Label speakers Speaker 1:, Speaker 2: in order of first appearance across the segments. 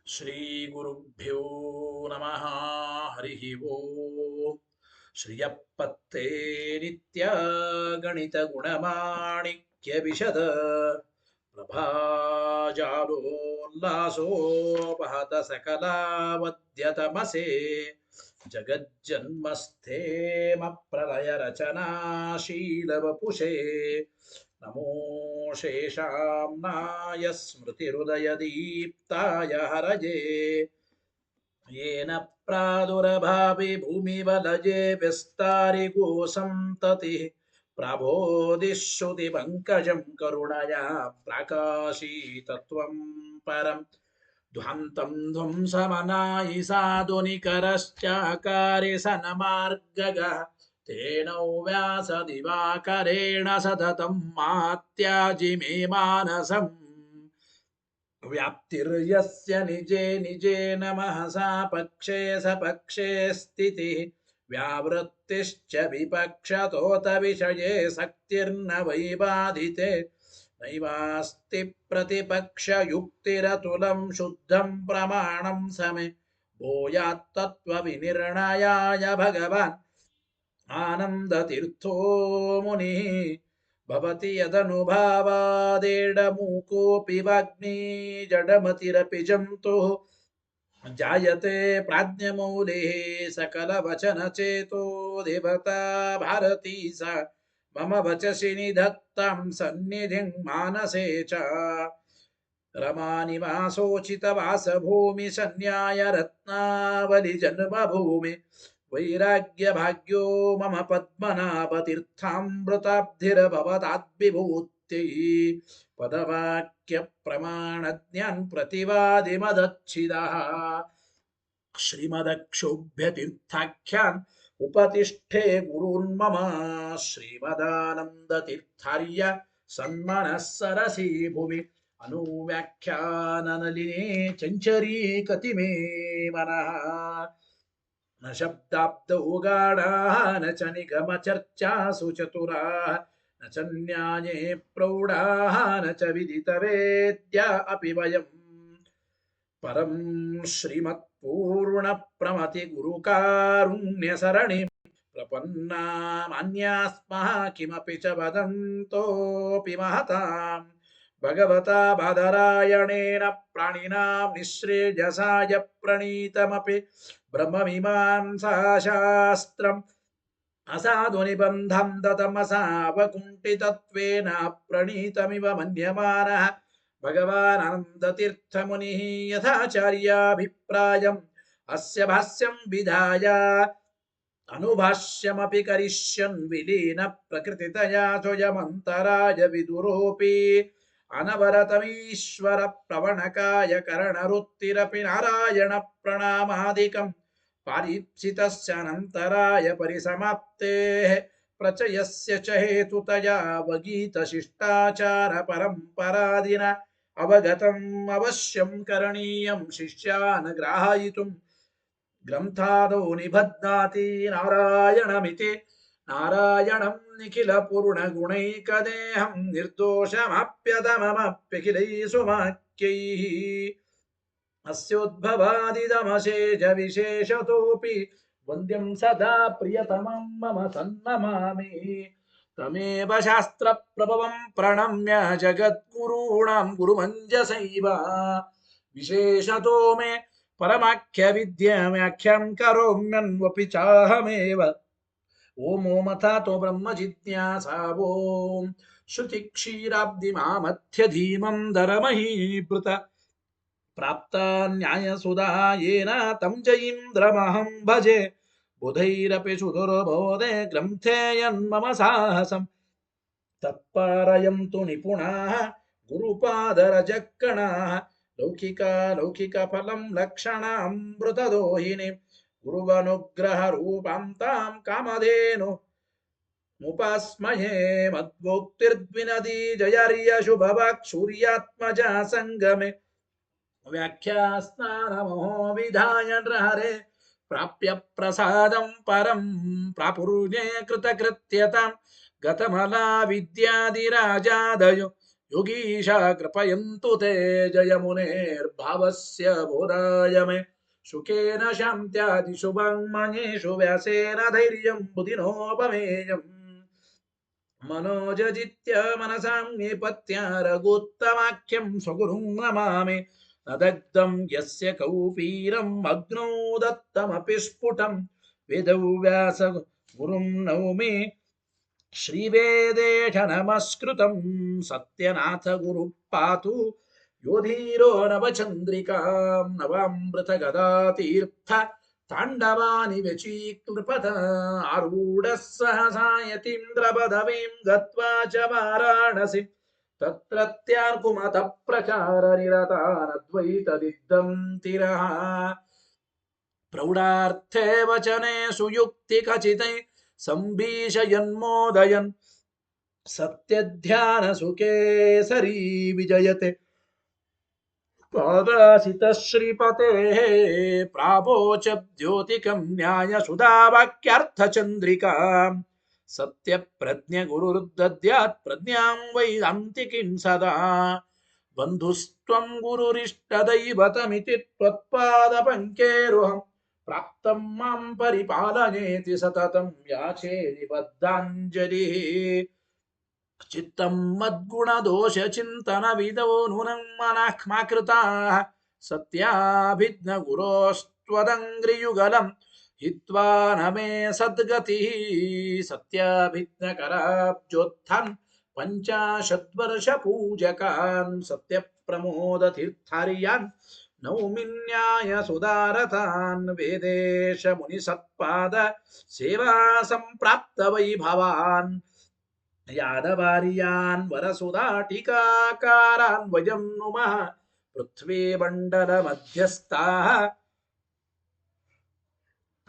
Speaker 1: श्रीगुरुभ्यो नमः। हरिः ओम्। श्रियपत्ते नित्य गणित गुणमाणिक्य विशद प्रभाजालोल्लासोपहत सकलावद्यतमसे जगज्जन्मस्थेम प्रलय रचनाशीलवपुषे नमो शेषाम्नाय स्मृतिहृदयदीप्ताय हरये येन प्रादुर्भावि भूमिवलये विस्तारिगो सन्ततिः प्रबोधिश्रुतिपङ्कजं करुणया प्रकाशितत्वं परम् ध्वान्तं ध्वंसमनायि साधुनिकरश्चाकारि सन्मार्गगः तेनौ व्यासदिवाकरेण सततं मात्याजि मे मानसम् व्याप्तिर्यस्य निजे निजे नमः सा पक्षे सपक्षे स्थितिः व्यावृत्तिश्च विपक्षतोत विषये सक्तिर्न वै बाधिते नैवास्ति प्रतिपक्षयुक्तिरतुलं शुद्धं प्रमाणं समे भूयात्तत्त्वविनिर्णयाय भगवान् आनन्दतीर्थो मुनिः भवति यदनुभावादेडमूकोऽपि वाग्मी जडमतिरपि जन्तुः जायते प्राज्ञमौलिः सकलवचनचेतो देवता भारती सा मम वचसि निधत्तां सन्निधिं मानसे च रमानिवासोचितवासभूमि सन्न्याय रत्नावलि जन्मभूमि वैराग्यभाग्यो मम पद्मनाभतीर्थामृताब्धिर्भवताद्विभूत्यै पदवाक्यप्रमाणज्ञान् प्रतिवादिमदच्छिदः श्रीमदक्षोभ्यतीर्थाख्यान् उपतिष्ठे गुरून्मम श्रीमदानन्दतीर्थार्य सन्मनः सरसी भुवि अनुव्याख्याननलिने चञ्चरी कतिमे मनः न शब्दाब्दौ गाढाः न च निगमचर्चासु चतुराः न च न्याये प्रौढाः न च विदितवेद्या अपि वयम् परं श्रीमत्पूर्णप्रमतिगुरुकारुण्यसरणिं प्रपन्नामान्यास्मः किमपि च वदन्तोऽपि महताम् भगवता बादरायणेन प्राणिनां निःश्रेयसाय प्रणीतमपि ब्रह्ममीमांसाशास्त्रम् असाधुनिबन्धं दतमसावकुण्ठितत्वेन प्रणीतमिव मन्यमानः भगवानन्दतीर्थमुनिः यथाचार्याभिप्रायम् अस्य भाष्यं विधाय अनुभाष्यमपि करिष्यन् विलीन प्रकृतितया स्वयमन्तराय विदुरोऽपि अनवरतमीश्वर प्रवणकाय करणरुत्तिरपि नारायण प्रणामादिकम् पारीप्सितस्यानन्तराय परिसमाप्तेः प्रचयस्य च हेतुतया अवगीतशिष्टाचार परम्परादिना अवगतम् अवश्यं करणीयं शिष्यान् ग्राहयितुम् ग्रन्थादौ निबध्नाति नारायणमिति नारायणं निखिलपूर्णगुणैकदेहं निर्दोषमाप्यतममप्यखिलैः सुवाक्यैः अस्योद्भवादिदमशेष विशेषतोऽपि वन्द्यं सदा प्रियतमं मम सन्नमामि तमेव शास्त्रप्रभवं प्रणम्य जगद्गुरूणां गुरुमञ्जसैव विशेषतो मे परमाख्यविद्याव्याख्यां करोम्यन्वपि चाहमेव ओमोमथातो ब्रह्म जिज्ञासा ओम श्रुतिक्षीराब्धिमामथ्यधीमं दरमहीभृत प्राप्ता न्यायसुधा येन तं च इन्द्रमहं भजे बुधैरपि सुदुर्बोधे ग्रन्थे यन्मम साहसम् तत्पारयन्तु निपुणाः गुरुपादरजक्कणाः लौकिकफलं लक्षणामृतदोहिनीं गुरुवनुग्रहरूपां तां कामधेनु मुपास्महे मद्वोक्तिर्द्विनदी जयर्यशुभवाक् सूर्यात्मजा सङ्गमे व्याख्यास्नानमो विधाय नृहरे प्राप्य प्रसादं परं प्रापुर्ये कृतकृत्यतां गतमला विद्यादिराजादयो ಯೋಗೀಶ ಕೃಪಯಂತು ತೇ ಜಯ ಮುನೇರ್ಭಾವಸ್ಯ ಬೋಧಾಯ ಮೇ ಶುಕೇನ ಶಾಂತ್ಯಾದಿ ಶುಭಂಮನೇಷು ವ್ಯಾಸೇನ ಧೈರ್ಯಂ ಬುಧಿನೋಪಮೇಯಂ मनोजजित्य मनसां निपत्य रघुत्तमाख्यं स्वगुरुं नमामि न दग्धं यस्य कौपीरम् अग्नौ दत्तमपि स्फुटं वेदव्यास गुरुं नौमि श्रीवेदेश नमस्कृतं सत्यनाथ गुरुः पातु योधीरो नवचन्द्रिकां नवामृतगदातीर्थ ताण्डवानि व्यचीकृपत आरूढः सहसा यतीन्द्रपदवीं गत्वा च वाराणसी तत्रत्यार्कुमतः प्रचारनिरतानद्वैतदिग्धन्तिरः प्रौढार्थे वचने सुयुक्तिकचितै सम्भीषयन्मोदयन् सत्यध्यानसुखे सरी विजयते पादासित श्रीपतेः प्रावोच द्योतिकं न्यायसुधावाक्यार्थचन्द्रिका सत्यप्रज्ञ गुरुर्दद्यात् प्रज्ञां वैदान्तिकीं सदा बन्धुस्त्वं गुरुरिष्टदैवतमिति त्वत्पादपङ्केरुहं प्राप्तं मां परिपालयेति सततं याचे निबद्धाञ्जलिः चित्तं मद्गुणदोषचिन्तनविदो नूनं मनः मा कृताः सत्याभिज्ञ गुरोस्त्वदङ्घ्रियुगलं हित्वा न मे सद्गतिः सत्याभिज्ञकराब्जोत्थान् पञ्चाशद्वर्षपूजकान् सत्यप्रमोदतीर्थार्यान् नौमिन्यायसुधारतान् वेदेश मुनिसत्पाद सेवा सम्प्राप्त वैभवान् यादवार्यान् वरसुधाटिकाकारान् वयं नुमः पृथ्वीमण्डलमध्यस्थाः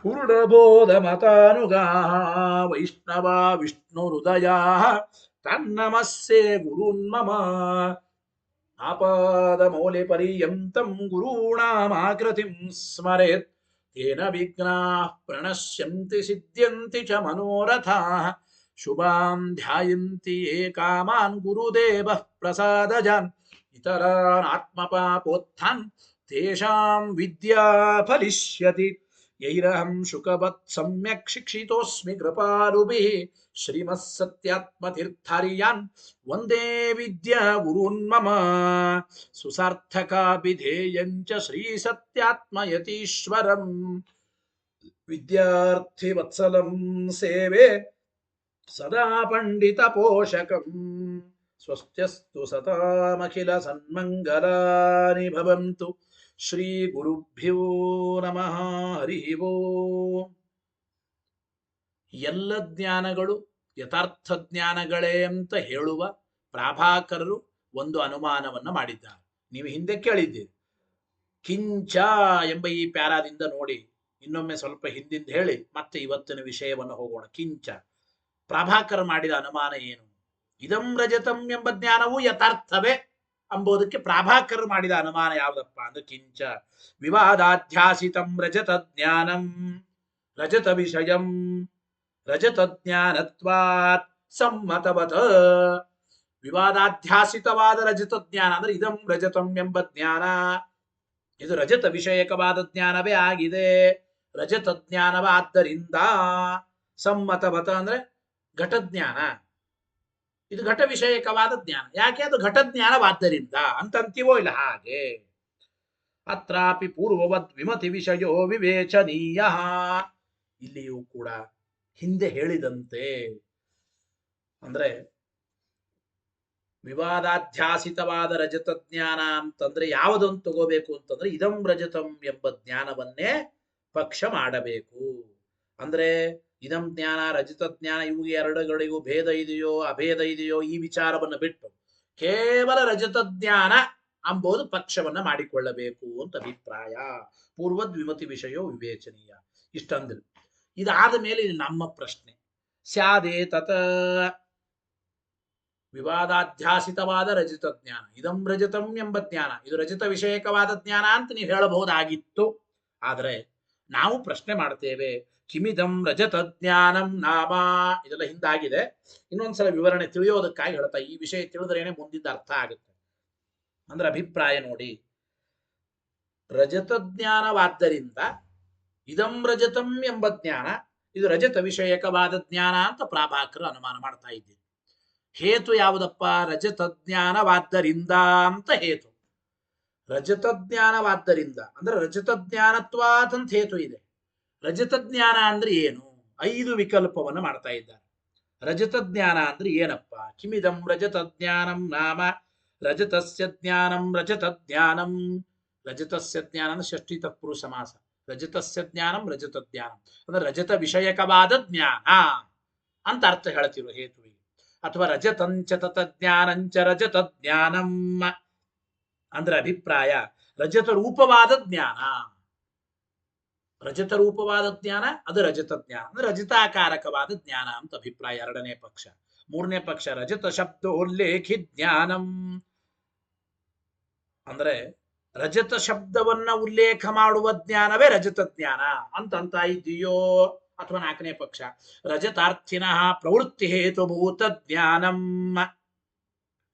Speaker 1: पूर्णबोधमतानुगाः वैष्णवा विष्णुहृदयाः तन्नमस्ये गुरून् मम आपादमौलिपर्यन्तं गुरूणामाकृतिं स्मरेत् तेन विघ्नाः प्रणश्यन्ति सिद्ध्यन्ति च मनोरथाः शुभां ध्यायन्ति ये कामान् गुरुदेवः प्रसादजान् इतरान् आत्मपापोत्थान् तेषां विद्या फलिष्यति यैरहं शुकवत् सम्यक् शिक्षितोऽस्मि कृपालुभिः श्रीमत्सत्यात्मतीर्थार्यान् वन्दे विद्या गुरून् मम सुसार्थकाभिधेयं च श्रीसत्यात्मयतीश्वरम् विद्यार्थिवत्सलं सेवे सदा पण्डितपोषकम् स्वस्त्यस्तु सतामखिल सन्मङ्गलानि भवन्तु श्रीगुरुभ्यो नमः हरिः ಓಂ ಎಲ್ಲ ಜ್ಞಾನಗಳು ಯಥಾರ್ಥ ಜ್ಞಾನಗಳೇ ಅಂತ ಹೇಳುವ ಪ್ರಾಭಾಕರರು ಒಂದು ಅನುಮಾನವನ್ನು ಮಾಡಿದ್ದಾರೆ. ನೀವು ಹಿಂದೆ ಕೇಳಿದ್ದೀರಿ. ಕಿಂಚ ಎಂಬ ಈ ಪ್ಯಾರಾದಿಂದ ನೋಡಿ ಇನ್ನೊಮ್ಮೆ ಸ್ವಲ್ಪ ಹಿಂದಿಂದ ಹೇಳಿ ಮತ್ತೆ ಇವತ್ತಿನ ವಿಷಯವನ್ನು ಹೋಗೋಣ. ಕಿಂಚ ಪ್ರಾಭಾಕರ ಮಾಡಿದ ಅನುಮಾನ ಏನು? ಇದಂ ರಜತಂ ಎಂಬ ಜ್ಞಾನವು ಯಥಾರ್ಥವೇ ಎಂಬುದಕ್ಕೆ ಪ್ರಾಭಾಕರ ಮಾಡಿದ ಅನುಮಾನ ಯಾವುದಪ್ಪ ಅಂದ್ರೆ ಕಿಂಚ ವಿವಾದಾಧ್ಯಾಸಿತಂ ರಜತ ಜ್ಞಾನಂ ರಜತ ವಿಷಯಂ ರಜತ ಜ್ಞಾನತ್ವಾತ್ ಸಮ್ಮತವತ. ವಿವಾದಾಧ್ಯಾಸಿತವಾದ ರಜತ ಜ್ಞಾನ ಅಂದ್ರೆ ಇದಂ ರಜತಂ ಎಂಬ ಜ್ಞಾನ ಇದು ರಜತ ವಿಷಯಕವಾದ ಜ್ಞಾನವೇ ಆಗಿದೆ. ರಜತ ಜ್ಞಾನವಾದ್ದರಿಂದ ಸಮ್ಮತವತ ಅಂದ್ರೆ ಘಟಜ್ಞಾನ, ಇದು ಘಟ ವಿಷಯಕವಾದ ಜ್ಞಾನ. ಯಾಕೆ? ಅದು ಘಟಜ್ಞಾನವಾದ್ದರಿಂದ ಅಂತಂತೀವೋ ಇಲ್ಲ ಹಾಗೆ. ಅತ್ರಾಪಿ ಪೂರ್ವವದ್ ವಿಮತಿ ವಿಷಯೋ ವಿವೇಚನೀಯ. ಇಲ್ಲಿಯೂ ಕೂಡ ಹಿಂದೆ ಹೇಳಿದಂತೆ ಅಂದ್ರೆ ವಿವಾದಾಧ್ಯಾಸಿತವಾದ ರಜತ ಜ್ಞಾನ ಅಂತಂದ್ರೆ ಯಾವುದನ್ನು ತಗೋಬೇಕು ಅಂತಂದ್ರೆ ಇದಂ ರಜತಂ ಎಂಬ ಜ್ಞಾನವನ್ನೇ ಪಕ್ಷ ಮಾಡಬೇಕು. ಅಂದ್ರೆ ಇದಂ ಜ್ಞಾನ ರಜತ ಜ್ಞಾನ ಇವು ಎರಡುಗಳಿಗೂ ಭೇದ ಇದೆಯೋ ಅಭೇದ ಇದೆಯೋ ಈ ವಿಚಾರವನ್ನು ಬಿಟ್ಟು ಕೇವಲ ರಜತ ಜ್ಞಾನ ಎಂಬುದು ಪಕ್ಷವನ್ನ ಮಾಡಿಕೊಳ್ಳಬೇಕು ಅಂತ ಅಭಿಪ್ರಾಯ. ಪೂರ್ವದ್ ವಿಮತಿ ವಿಷಯೋ ವಿವೇಚನೀಯ ಇಷ್ಟಂದ್ರೆ. ಇದಾದ ಮೇಲೆ ನಮ್ಮ ಪ್ರಶ್ನೆ ಸ್ಯಾದೇ ತತ ವಿವಾದಾಧ್ಯಾಸಿತವಾದ ರಜತ ಜ್ಞಾನ ಇದಂ ರಜತಂ ಎಂಬ ಜ್ಞಾನ ಇದು ರಜತ ವಿಷಯಕವಾದ ಜ್ಞಾನ ಅಂತ ನೀವು ಹೇಳಬಹುದಾಗಿತ್ತು. ಆದರೆ ನಾವು ಪ್ರಶ್ನೆ ಮಾಡ್ತೇವೆ, ಕಿಮಿದಂ ರಜತ ಜ್ಞಾನಂ ನಾಮ, ಇದೆಲ್ಲ ಹಿಂದಾಗಿದೆ, ಇನ್ನೊಂದ್ಸಲ ವಿವರಣೆ ತಿಳಿಯೋದಕ್ಕಾಗಿ ಹೇಳ್ತಾ, ಈ ವಿಷಯ ತಿಳಿದ್ರೇನೆ ಮುಂದಿದ್ದ ಅರ್ಥ ಆಗುತ್ತೆ. ಅಂದ್ರೆ ಅಭಿಪ್ರಾಯ ನೋಡಿ, ರಜತ ಜ್ಞಾನವಾದ್ದರಿಂದ ಇದಂ ರಜತಂ ಎಂಬ ಜ್ಞಾನ, ಇದು ರಜತ ವಿಷಯಕವಾದ ಜ್ಞಾನ ಅಂತ ಪ್ರಾಭಾಕರು ಅನುಮಾನ ಮಾಡ್ತಾ ಇದ್ದೀರಿ. ಹೇತು ಯಾವುದಪ್ಪ? ರಜತ ಜ್ಞಾನವಾದ್ದರಿಂದ ಅಂತ ಹೇತು. ರಜತ ಜ್ಞಾನವಾದ್ದರಿಂದ ಅಂದ್ರೆ ರಜತ ಜ್ಞಾನತ್ವಾತ್ ಅಂತ ಹೇತು ಇದೆ. ರಜತ ಜ್ಞಾನ ಅಂದ್ರೆ ಏನು? 5 ವಿಕಲ್ಪವನ್ನು ಮಾಡ್ತಾ ಇದ್ದಾರೆ. ರಜತ ಜ್ಞಾನ ಅಂದ್ರೆ ಏನಪ್ಪ? ಕಿಮಿದಂ ರಜತ ಜ್ಞಾನಂ ನಾಮ ರಜತಸ್ಯ ಜ್ಞಾನಂ ರಜತ ಜ್ಞಾನಂ. ರಜತಸ್ಯ ಜ್ಞಾನ ಅಂದ್ರೆ ಷಷ್ಠಿ ತತ್ಪುರುಷ ಸಮಾಸ. ರಜತಸ್ಯ ಜ್ಞಾನಂ ರಜತ ಜ್ಞಾನಂ ಅಂದ್ರೆ ರಜತ ವಿಷಯಕವಾದ ಜ್ಞಾನ ಅಂತ ಅರ್ಥ ಹೇಳ್ತಿರೋ ಹೇತುವಿಗೆ. ಅಥವಾ ರಜತಂಚ ತತ ಜ್ಞಾನಂಚ ರಜತ ಜ್ಞಾನಂ ಅಂದ್ರೆ ಅಭಿಪ್ರಾಯ ರಜತ ರೂಪವಾದ ಜ್ಞಾನ. ರಜತ ರೂಪವಾದ ಜ್ಞಾನ ಅದು ರಜತ ಜ್ಞಾನ ಅಂದ್ರೆ ರಜತಾಕಾರಕವಾದ ಜ್ಞಾನ ಅಂತ ಅಭಿಪ್ರಾಯ, ಎರಡನೇ ಪಕ್ಷ. ಮೂರನೇ ಪಕ್ಷ ರಜತ ಶಬ್ದೋಲ್ಲೇಖಿ ಜ್ಞಾನಂ ಅಂದ್ರೆ ರಜತ ಶಬ್ದವನ್ನ ಉಲ್ಲೇಖ ಮಾಡುವ ಜ್ಞಾನವೇ ರಜತ ಜ್ಞಾನ ಅಂತ ಇದೆಯೋ. ಅಥವಾ ನಾಲ್ಕನೇ ಪಕ್ಷ ರಜತಾರ್ಥಿನಃ ಪ್ರವೃತ್ತಿ ಹೇತುಭೂತ ಜ್ಞಾನಂ.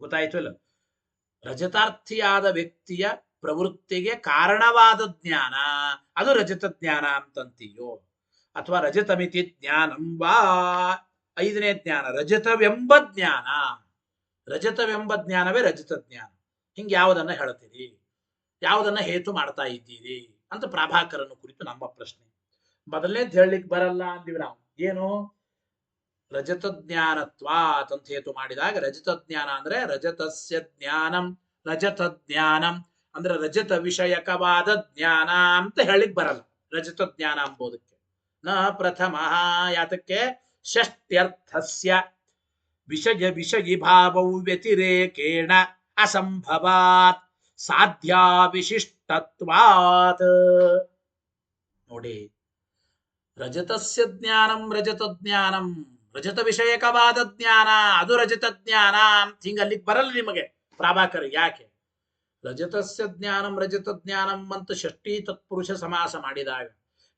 Speaker 1: ಗೊತ್ತಾಯ್ತು ಇಲ್ಲ? ರಜತಾರ್ಥಿಯಾದ ವ್ಯಕ್ತಿಯ ಪ್ರವೃತ್ತಿಗೆ ಕಾರಣವಾದ ಜ್ಞಾನ ಅದು ರಜತ ಜ್ಞಾನ ಅಂತಂತೀಯೋ. ಅಥವಾ ರಜತಮಿತಿ ಜ್ಞಾನಂ ವಾ, 5ನೇ ಜ್ಞಾನ ರಜತವೆಂಬ ಜ್ಞಾನ. ರಜತವೆಂಬ ಜ್ಞಾನವೇ ರಜತ ಜ್ಞಾನ. ಹಿಂಗೆ ಯಾವುದನ್ನ ಹೇಳ್ತೀರಿ, ಯಾವುದನ್ನ ಹೇತು ಮಾಡ್ತಾ ಇದ್ದೀರಿ ಅಂತ ಪ್ರಾಭಾಕರನ್ನು ಕುರಿತು ನಮ್ಮ ಪ್ರಶ್ನೆ. ಮೊದಲನೇದು ಹೇಳಲಿಕ್ಕೆ ಬರಲ್ಲ ಅಂದಿವಿ ನಾವು. ಏನು? ರಜತ ಜ್ಞಾನತ್ವಾತ್ ಅಂತ ಹೇತು ಮಾಡಿದಾಗ ರಜತ ಜ್ಞಾನ ಅಂದ್ರೆ ರಜತಸ್ಯ ಜ್ಞಾನಂ ರಜತ ಜ್ಞಾನಂ ಅಂದ್ರೆ ರಜತ ವಿಷಯಕವಾದ ಜ್ಞಾನ ಅಂತ ಹೇಳಿಕ್ ಬರಲ್ಲ ರಜತ ಜ್ಞಾನ ಎಂಬುದಕ್ಕೆ. ನ ಪ್ರಥಮ ಯಾತಕ್ಕೆ? ಷಷ್ಟ್ಯರ್ಥಸ್ಯ ವಿಷಯ ವಿಷಯಿ ಭಾವವು ವ್ಯತಿರೇಕೇಣ ಅಸಂಭವಾತ್ ಸಾಧ್ಯ ವಿಶಿಷ್ಟತ್ವಾತ್. ನೋಡಿ, ರಜತಸ್ಯ ಜ್ಞಾನಂ ರಜತ ಜ್ಞಾನಂ ರಜತ ವಿಷಯಕವಾದ ಜ್ಞಾನ ಅದು ರಜತ ಜ್ಞಾನ ಅಂತ ಹಿಂಗ ಅಲ್ಲಿಗೆ ಬರಲ್ಲ ನಿಮಗೆ ಪ್ರಾಭಾಕರ. ಯಾಕೆ? ರಜತಸ್ಯ ಜ್ಞಾನಂ ರಜತ ಜ್ಞಾನಂ ಅಂತ ಷಷ್ಠಿ ತತ್ಪುರುಷ ಸಮಾಸ ಮಾಡಿದಾಗ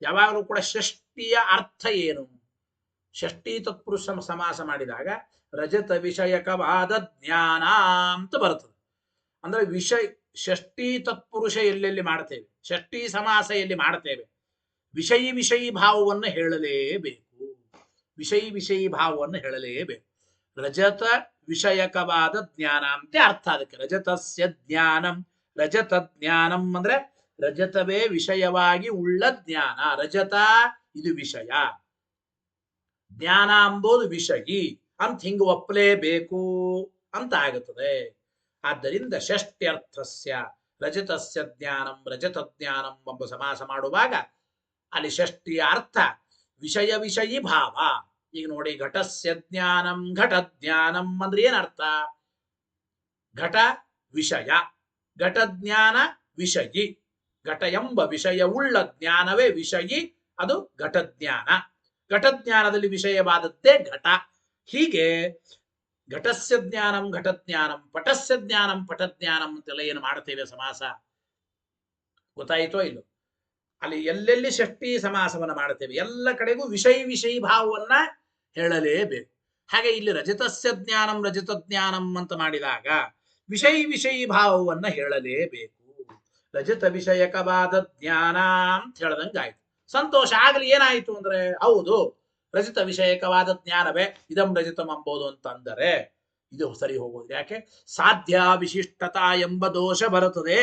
Speaker 1: ಯಾವಾಗಲೂ ಕೂಡ ಷಷ್ಠಿಯ ಅರ್ಥ ಏನು? ಷಷ್ಠಿ ತತ್ಪುರುಷ ಸಮಾಸ ಮಾಡಿದಾಗ ರಜತ ವಿಷಯಕವಾದ ಜ್ಞಾನ ಅಂತ ಬರ್ತದೆ. ಅಂದ್ರೆ ವಿಷಯ ಷಷ್ಠಿ ತತ್ಪುರುಷ ಎಲ್ಲೆಲ್ಲಿ ಮಾಡ್ತೇವೆ, ಷಷ್ಠಿ ಸಮಾಸ ಎಲ್ಲಿ ಮಾಡ್ತೇವೆ, ವಿಷಯಿ ಭಾವವನ್ನು ಹೇಳಲೇಬೇಕು. ವಿಷಯಿ ಭಾವವನ್ನು ಹೇಳಲೇಬೇಕು. ರಜತ ವಿಷಯಕವಾದ ಜ್ಞಾನ ಅಂತ ಅರ್ಥ ಅದಕ್ಕೆ. ರಜತಸ್ಯ ಜ್ಞಾನಂ ರಜತ ಜ್ಞಾನಂ ಅಂದ್ರೆ ರಜತವೇ ವಿಷಯವಾಗಿ ಉಳ್ಳ ಜ್ಞಾನ. ರಜತ ಇದು ವಿಷಯ, ಜ್ಞಾನ ಎಂಬುದು ವಿಷಯಿ ಅಂತ ಹಿಂಗ ಒಪ್ಪಲೇಬೇಕು ಅಂತ ಆಗುತ್ತದೆ. ಆದ್ದರಿಂದ ಷಷ್ಟ್ಯರ್ಥಸ್ಯ ರಜತಸ್ಯ ಜ್ಞಾನಂ ರಜತ ಜ್ಞಾನಂ ಎಂಬ ಸಮಾಸ ಮಾಡುವಾಗ ಅಲ್ಲಿ ಷಷ್ಠಿಯ ಅರ್ಥ ವಿಷಯಿ ಭಾವ. ಈಗ ನೋಡಿ, ಘಟಸ್ಯ ಜ್ಞಾನಂ ಘಟ ಜ್ಞಾನಂ ಅಂದ್ರೆ ಏನರ್ಥ? ಘಟ ವಿಷಯ, ಘಟ ಜ್ಞಾನ ವಿಷಯಿ. ಘಟ ಎಂಬ ವಿಷಯ ಉಳ್ಳ ಜ್ಞಾನವೇ ವಿಷಯಿ, ಅದು ಘಟ ಜ್ಞಾನ. ಘಟ ಜ್ಞಾನದಲ್ಲಿ ವಿಷಯವಾದದ್ದೇ ಘಟ. ಹೀಗೆ ಘಟಸ್ಯ ಜ್ಞಾನಂ ಘಟ ಜ್ಞಾನಂ ಪಟಸ್ಯ ಜ್ಞಾನಂ ಪಟ ಜ್ಞಾನಂ ಅಂತೆಲ್ಲ ಏನು ಮಾಡ್ತೇವೆ ಸಮಾಸ, ಗೊತ್ತಾಯಿತೋ ಇಲ್ಲೋ? ಅಲ್ಲಿ ಎಲ್ಲೆಲ್ಲಿ ಷಷ್ಠಿ ಸಮಾಸವನ್ನ ಮಾಡ್ತೇವೆ ಎಲ್ಲ ಕಡೆಗೂ ವಿಷಯಿ ಭಾವವನ್ನ ಹೇಳಲೇಬೇಕು. ಹಾಗೆ ಇಲ್ಲಿ ರಜತಸ್ಯ ಜ್ಞಾನಂ ರಜತ ಜ್ಞಾನಂ ಅಂತ ಮಾಡಿದಾಗ ವಿಷಯಿ ಭಾವವನ್ನ ಹೇಳಲೇಬೇಕು. ರಜತ ವಿಷಯಕವಾದ ಜ್ಞಾನ ಅಂತ ಹೇಳ್ದಂಗಾಯ್ತು. ಸಂತೋಷ. ಆಗಲಿ ಏನಾಯ್ತು ಅಂದ್ರೆ, ಹೌದು ರಜತ ವಿಷಯಕವಾದ ಜ್ಞಾನವೇ ಇದಂ ರಜತಂ ಎಂಬುದು ಅಂತಂದರೆ ಇದು ಸರಿ ಹೋಗೋದು. ಯಾಕೆ? ಸಾಧ್ಯ ವಿಶಿಷ್ಟತಾ ಎಂಬ ದೋಷ ಬರುತ್ತದೆ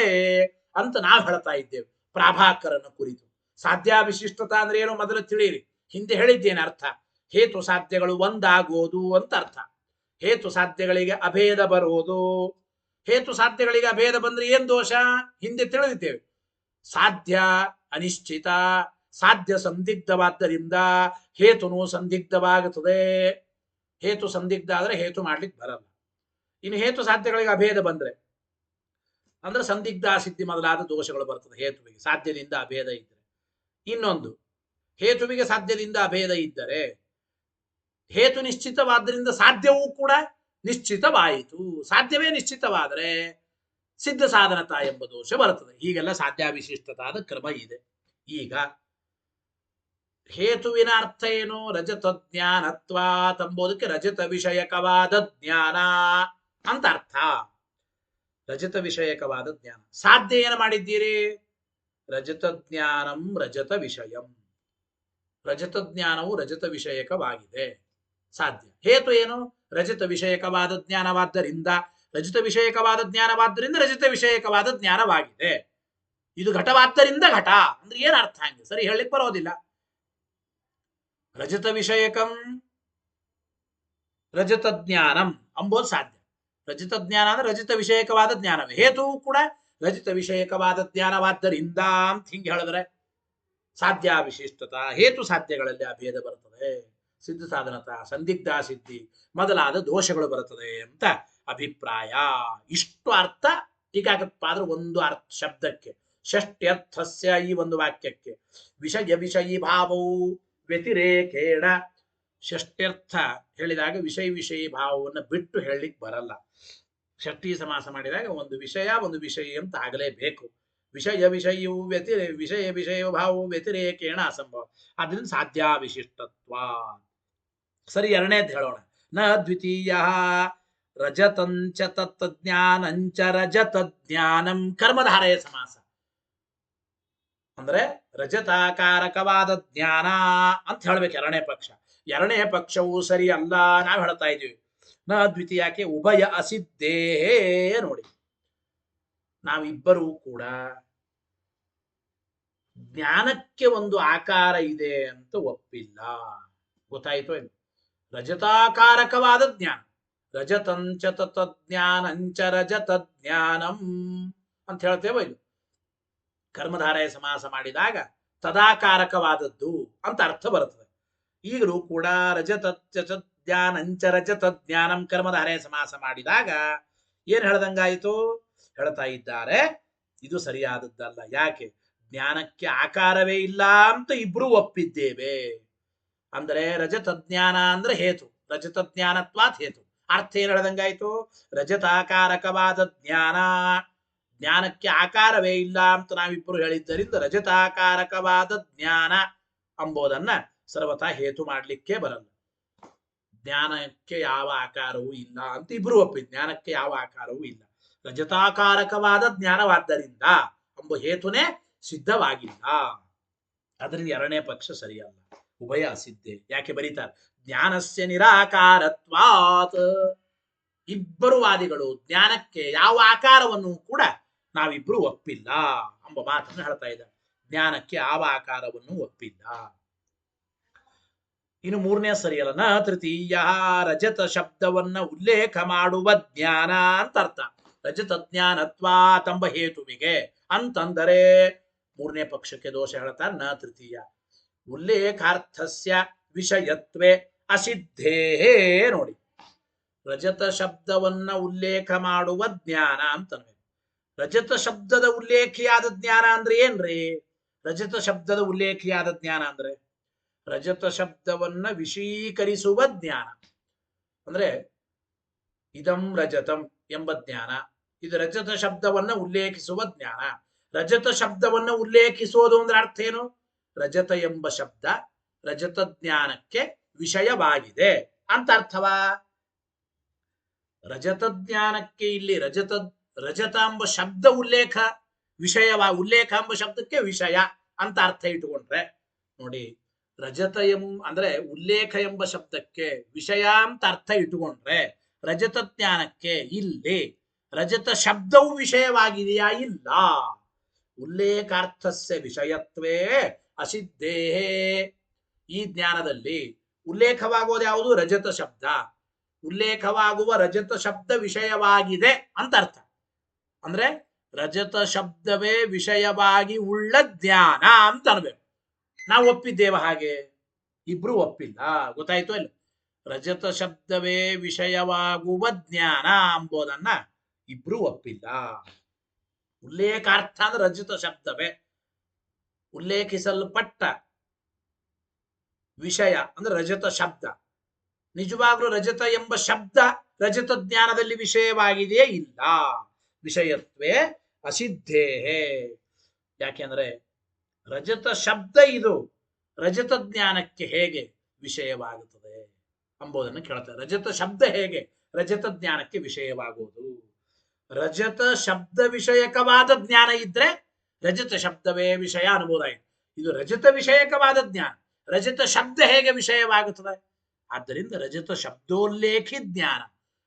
Speaker 1: ಅಂತ ನಾವು ಹೇಳ್ತಾ ಇದ್ದೇವೆ ಪ್ರಾಭಾಕರನ ಕುರಿತು. ಸಾಧ್ಯ ವಿಶಿಷ್ಟತಾ ಅಂದ್ರೆ ಏನು ಮೊದಲು ತಿಳಿಯಿರಿ. ಹಿಂದೆ ಹೇಳಿದ್ದೇನೆ ಅರ್ಥ. ಹೇತು ಸಾಧ್ಯಗಳು ಒಂದಾಗೋದು ಅಂತ ಅರ್ಥ. ಹೇತು ಸಾಧ್ಯಗಳಿಗೆ ಅಭೇದ ಬರುವುದು. ಹೇತು ಸಾಧ್ಯಗಳಿಗೆ ಅಭೇದ ಬಂದ್ರೆ ಏನ್ ದೋಷ ಹಿಂದೆ ತಿಳಿದಿದ್ದೇವೆ. ಸಾಧ್ಯ ಅನಿಶ್ಚಿತ, ಸಾಧ್ಯ ಸಂದಿಗ್ಧವಾದ್ದರಿಂದ ಹೇತುನು ಸಂದಿಗ್ಧವಾಗುತ್ತದೆ. ಹೇತು ಸಂದಿಗ್ಧ ಆದ್ರೆ ಹೇತು ಮಾಡ್ಲಿಕ್ಕೆ ಬರಲ್ಲ. ಇನ್ನು ಹೇತು ಸಾಧ್ಯಗಳಿಗೆ ಅಭೇದ ಬಂದ್ರೆ ಅಂದ್ರೆ ಸಂದಿಗ್ಧ ಸಿದ್ಧಿ ಮೊದಲಾದ ದೋಷಗಳು ಬರ್ತದೆ ಹೇತುವಿಗೆ, ಸಾಧ್ಯದಿಂದ ಅಭೇದ ಇದ್ದರೆ. ಇನ್ನೊಂದು, ಹೇತುವಿಗೆ ಸಾಧ್ಯದಿಂದ ಅಭೇದ ಇದ್ದರೆ ಹೇತು ನಿಶ್ಚಿತವಾದ್ದರಿಂದ ಸಾಧ್ಯವೂ ಕೂಡ ನಿಶ್ಚಿತವಾಯಿತು. ಸಾಧ್ಯವೇ ನಿಶ್ಚಿತವಾದರೆ ಸಿದ್ಧ ಸಾಧನತಾ ಎಂಬ ದೋಷ ಬರುತ್ತದೆ. ಹೀಗೆಲ್ಲ ಸಾಧ್ಯಾವಿಶಿಷ್ಟತಾದ ಕ್ರಮ ಇದೆ. ಈಗ ಹೇತುವಿನ ಅರ್ಥ ಏನು? ರಜತ ಜ್ಞಾನತ್ವಾತ್ ಎಂಬುದಕ್ಕೆ ರಜತ ವಿಷಯಕವಾದ ಜ್ಞಾನ ಅಂತ ಅರ್ಥ. ರಜತ ವಿಷಯಕವಾದ ಜ್ಞಾನ. ಸಾಧ್ಯ ಏನು ಮಾಡಿದ್ದೀರಿ? ರಜತ ಜ್ಞಾನಂ ರಜತ ವಿಷಯಂ. ರಜತ ಜ್ಞಾನವು ರಜತ ವಿಷಯಕವಾಗಿದೆ. ಸಾಧ್ಯ. ಹೇತು ಏನು? ರಜತ ವಿಷಯಕವಾದ ಜ್ಞಾನವಾದ್ದರಿಂದ, ರಜತ ವಿಷಯಕವಾದ ಜ್ಞಾನವಾದ್ದರಿಂದ ರಜತ ವಿಷಯಕವಾದ ಜ್ಞಾನವಾಗಿದೆ. ಇದು ಘಟವಾದ್ದರಿಂದ ಘಟ ಅಂದ್ರೆ ಏನ್ ಅರ್ಥ? ಹಂಗೆ ಸರಿ ಹೇಳಲಿಕ್ಕೆ ಬರೋದಿಲ್ಲ. ರಜತ ವಿಷಯಕಂ ರಜತ ಜ್ಞಾನಂ ಅಂಬೋದು ಸಾಧ್ಯ. ರಜತ ಜ್ಞಾನ ಅಂದ್ರೆ ರಜತ ವಿಷಯಕವಾದ ಜ್ಞಾನವೇ. ಹೇತು ಕೂಡ ರಜತ ವಿಷಯಕವಾದ ಜ್ಞಾನವಾದ್ದರಿಂದ ಅಂತ ಹಿಂಗೆ ಹೇಳಿದ್ರೆ ಸಾಧ್ಯ ವಿಶಿಷ್ಟತ. ಹೇತು ಸಾಧ್ಯಗಳಲ್ಲಿ ಅಭೇದ ಬರುತ್ತದೆ. ಸಿದ್ಧ ಸಾಧನತ, ಸಂದಿಗ್ಧ ಸಿದ್ಧಿ ಮೊದಲಾದ ದೋಷಗಳು ಬರುತ್ತದೆ ಅಂತ ಅಭಿಪ್ರಾಯ. ಇಷ್ಟು ಅರ್ಥ ಟೀಕಾಕೃತ್ಪಾದರು ಒಂದು ಅರ್ಥ ಶಬ್ದಕ್ಕೆ, ಷಷ್ಟ್ಯರ್ಥಸ್ಯ ಈ ಒಂದು ವಾಕ್ಯಕ್ಕೆ ವಿಷಯ ವಿಷಯೀ ಭಾವವು ವ್ಯತಿರೇಕೇಣ. ಷಷ್ಟ್ಯರ್ಥ ಹೇಳಿದಾಗ ವಿಷಯ ವಿಷಯೀ ಭಾವವನ್ನು ಬಿಟ್ಟು ಹೇಳಲಿಕ್ಕೆ ಬರಲ್ಲ. ಷಷ್ಠಿ ಸಮಾಸ ಮಾಡಿದಾಗ ಒಂದು ವಿಷಯ ಒಂದು ವಿಷಯ ಅಂತ ಆಗಲೇಬೇಕು. ವಿಷಯ ವಿಷಯವು ವಿಷಯ ವಿಷಯ ಭಾವವು ವ್ಯತಿರೇಕೇಣ ಅಸಂಭವ. ಆದ್ರಿಂದ ಸಾಧ್ಯ ವಿಶಿಷ್ಟತ್ವ. ಸರಿ, ಎರಡನೇದು ಹೇಳೋಣ. ನ ದ್ವಿತೀಯ ರಜತಂಚ ತತ್ಜ್ಞಾನಂಚ ರಜತ ಜ್ಞಾನಂ ಕರ್ಮಧಾರಯ ಸಮಾಸ. ಅಂದ್ರೆ ರಜತಾಕಾರಕವಾದ ಜ್ಞಾನ ಅಂತ ಹೇಳ್ಬೇಕು ಎರಡನೇ ಪಕ್ಷ. ಎರಡನೇ ಪಕ್ಷವು ಸರಿ ಅಲ್ಲ ನಾವು ಹೇಳ್ತಾ ಇದೀವಿ. ನ ದ್ವಿತೀಯಕ್ಕೆ ಉಭಯ ಅಸಿದ್ಧೇ. ನೋಡಿ, ನಾವಿಬ್ಬರೂ ಕೂಡ ಜ್ಞಾನಕ್ಕೆ ಒಂದು ಆಕಾರ ಇದೆ ಅಂತ ಒಪ್ಪಿಲ್ಲ. ಗೊತ್ತಾಯ್ತು ಏನು? ರಜತಾಕಾರಕವಾದ ಜ್ಞಾನ, ರಜತಂಚ ತಜ್ಞಾನಂಚ ರಜತ ಜ್ಞಾನಂ ಅಂತ ಹೇಳ್ತೇವೆ. ಇದು ಕರ್ಮಧಾರಯ ಸಮಾಸ ಮಾಡಿದಾಗ ತದಾಕಾರಕವಾದದ್ದು ಅಂತ ಅರ್ಥ ಬರುತ್ತದೆ. ಈಗಲೂ ಕೂಡ ರಜತಜ್ಞಾನಂಚ ರಜತ ಜ್ಞಾನಂ ಕರ್ಮಧಾರಯ ಸಮಾಸ ಮಾಡಿದಾಗ ಏನ್ ಹೇಳ್ದಂಗಾಯಿತು? ಹೇಳ್ತಾ ಇದ್ದಾರೆ ಇದು ಸರಿಯಾದದ್ದಲ್ಲ. ಯಾಕೆ? ಜ್ಞಾನಕ್ಕೆ ಆಕಾರವೇ ಇಲ್ಲ ಅಂತ ಇಬ್ರು ಒಪ್ಪಿದ್ದೇವೆ. ಅಂದ್ರೆ ರಜತ ಜ್ಞಾನ ಅಂದ್ರೆ ಹೇತು, ರಜತ ಜ್ಞಾನತ್ವಾತ್ ಹೇತು. ಅರ್ಥ ಏನ್ ಹೇಳ್ದಂಗಾಯ್ತು? ರಜತಾಕಾರಕವಾದ ಜ್ಞಾನ, ಜ್ಞಾನಕ್ಕೆ ಆಕಾರವೇ ಇಲ್ಲ ಅಂತ ನಾವಿಬ್ಬರು ಹೇಳಿದ್ದರಿಂದ ರಜತಾಕಾರಕವಾದ ಜ್ಞಾನ ಎಂಬುದನ್ನ ಸರ್ವತಾ ಹೇತು ಮಾಡ್ಲಿಕ್ಕೆ ಬರಲ್ಲ. ಜ್ಞಾನಕ್ಕೆ ಯಾವ ಆಕಾರವೂ ಇಲ್ಲ ಅಂತ ಇಬ್ರು ಒಪ್ಪಿ, ಜ್ಞಾನಕ್ಕೆ ಯಾವ ಆಕಾರವೂ ಇಲ್ಲ, ರಜತಾಕಾರಕವಾದ ಜ್ಞಾನವಾದ್ದರಿಂದ ಎಂಬ ಹೇತುನೇ ಸಿದ್ಧವಾಗಿಲ್ಲ. ಅದರಿಂದ ಎರಡನೇ ಪಕ್ಷ ಸರಿಯಲ್ಲ, ಉಭಯ ಅಸಿದ್ಧೆ. ಯಾಕೆ ಬರೀತಾರೆ? ಜ್ಞಾನಸ್ಯ ನಿರಾಕಾರತ್ವಾತ್. ಇಬ್ಬರು ವಾದಿಗಳು ಜ್ಞಾನಕ್ಕೆ ಯಾವ ಆಕಾರವನ್ನು ಕೂಡ ನಾವಿಬ್ರು ಒಪ್ಪಿಲ್ಲ ಎಂಬ ಮಾತನ್ನು ಹೇಳ್ತಾ ಇದ್ದಾರೆ. ಜ್ಞಾನಕ್ಕೆ ಯಾವ ಆಕಾರವನ್ನು ಒಪ್ಪಿಲ್ಲ. ಇನ್ನು ಮೂರನೇ ಸರಿಯಲ್ಲ. ನ ತೃತೀಯ ರಜತ ಶಬ್ದವನ್ನ ಉಲ್ಲೇಖ ಮಾಡುವ ಜ್ಞಾನ ಅಂತ ಅರ್ಥ. ರಜತ ಜ್ಞಾನತ್ವಾ ತಂಬ ಹೇತುವಿಗೆ ಅಂತಂದರೆ ಮೂರನೇ ಪಕ್ಷಕ್ಕೆ ದೋಷ ಹೇಳ್ತಾರೆ. ನ ತೃತೀಯ ಉಲ್ಲೇಖಾರ್ಥಸ್ಯ ವಿಷಯತ್ವೇ ಅಸಿದ್ಧೇ. ನೋಡಿ, ರಜತ ಶಬ್ದವನ್ನ ಉಲ್ಲೇಖ ಮಾಡುವ ಜ್ಞಾನ ಅಂತನ್ಬೇಕು. ರಜತ ಶಬ್ದದ ಉಲ್ಲೇಖಿಯಾದ ಜ್ಞಾನ ಅಂದ್ರೆ ಏನ್ರಿ? ರಜತ ಶಬ್ದದ ಉಲ್ಲೇಖಿಯಾದ ಜ್ಞಾನ ಅಂದ್ರೆ ರಜತ ಶಬ್ದವನ್ನ ವಿಷೀಕರಿಸುವ ಜ್ಞಾನ. ಅಂದ್ರೆ ಇದಂ ರಜತಂ ಎಂಬ ಜ್ಞಾನ, ಇದು ರಜತ ಶಬ್ದವನ್ನ ಉಲ್ಲೇಖಿಸುವ ಜ್ಞಾನ. ರಜತ ಶಬ್ದವನ್ನ ಉಲ್ಲೇಖಿಸೋದು ಅಂದ್ರೆ ಅರ್ಥ ಏನು? ರಜತ ಎಂಬ ಶಬ್ದ ರಜತ ಜ್ಞಾನಕ್ಕೆ ವಿಷಯವಾಗಿದೆ ಅಂತ ಅರ್ಥವಾ? ರಜತ ಜ್ಞಾನಕ್ಕೆ ಇಲ್ಲಿ ರಜತ ಎಂಬ ಶಬ್ದ ಉಲ್ಲೇಖ ಉಲ್ಲೇಖ ಎಂಬ ಶಬ್ದಕ್ಕೆ ವಿಷಯ ಅಂತ ಅರ್ಥ ಇಟ್ಟುಕೊಂಡ್ರೆ ನೋಡಿ, ರಜತ ಅಂದ್ರೆ ಉಲ್ಲೇಖ ಎಂಬ ಶಬ್ದಕ್ಕೆ ವಿಷಯ ಅಂತ ಅರ್ಥ ಇಟ್ಟುಕೊಂಡ್ರೆ ರಜತ ಜ್ಞಾನಕ್ಕೆ ಇಲ್ಲಿ ರಜತ ಶಬ್ದವು ವಿಷಯವಾಗಿದೆಯಾ? ಇಲ್ಲ. ಉಲ್ಲೇಖಾರ್ಥಸ್ಯ ವಿಷಯತ್ವೇ ಅಸಿದ್ಧೇ. ಈ ಜ್ಞಾನದಲ್ಲಿ ಉಲ್ಲೇಖವಾಗೋದು ಯಾವುದು? ರಜತ ಶಬ್ದ. ಉಲ್ಲೇಖವಾಗುವ ರಜತ ಶಬ್ದ ವಿಷಯವಾಗಿದೆ ಅಂತ ಅರ್ಥ. ಅಂದ್ರೆ ರಜತ ಶಬ್ದವೇ ವಿಷಯವಾಗಿ ಉಳ್ಳ ಜ್ಞಾನ ಅಂತ ಅನ್ಬೇಕು. ನಾವು ಒಪ್ಪಿದ್ದೇವ? ಹಾಗೆ ಇಬ್ರು ಒಪ್ಪಿಲ್ಲ. ಗೊತ್ತಾಯ್ತು ಇಲ್ಲ? ರಜತ ಶಬ್ದವೇ ವಿಷಯವಾಗುವ ಜ್ಞಾನ ಎಂಬುದನ್ನ ಇಬ್ರು ಒಪ್ಪಿಲ್ಲ. ಉಲ್ಲೇಖಾರ್ಥ ಅಂದ್ರೆ ರಜತ ಶಬ್ದವೇ, ಉಲ್ಲೇಖಿಸಲ್ಪಟ್ಟ ವಿಷಯ ಅಂದ್ರೆ ರಜತ ಶಬ್ದ. ನಿಜವಾಗ್ಲೂ ರಜತ ಎಂಬ ಶಬ್ದ ರಜತ ಜ್ಞಾನದಲ್ಲಿ ವಿಷಯವಾಗಿದೆಯೇ? ಇಲ್ಲ. ವಿಷಯತ್ವೇ ಅಸಿದ್ಧೇ. ಯಾಕೆಂದ್ರೆ ರಜತ ಶಬ್ದ ಇದು ರಜತ ಜ್ಞಾನಕ್ಕೆ ಹೇಗೆ ವಿಷಯವಾಗುತ್ತದೆ ಎಂಬುದನ್ನು ಕೇಳ್ತಾರೆ. ರಜತ ಶಬ್ದ ಹೇಗೆ ರಜತ ಜ್ಞಾನಕ್ಕೆ ವಿಷಯವಾಗುವುದು? ರಜತ ಶಬ್ದ ವಿಷಯಕವಾದ ಜ್ಞಾನ ಇದ್ರೆ ರಜತ ಶಬ್ದವೇ ವಿಷಯ ಅನುಭವ ಆಯಿತು. ಇದು ರಜತ ವಿಷಯಕವಾದ ಜ್ಞಾನ, ರಜತ ಶಬ್ದ ಹೇಗೆ ವಿಷಯವಾಗುತ್ತದೆ? ಆದ್ದರಿಂದ ರಜತ ಶಬ್ದೋಲ್ಲೇಖಿ ಜ್ಞಾನ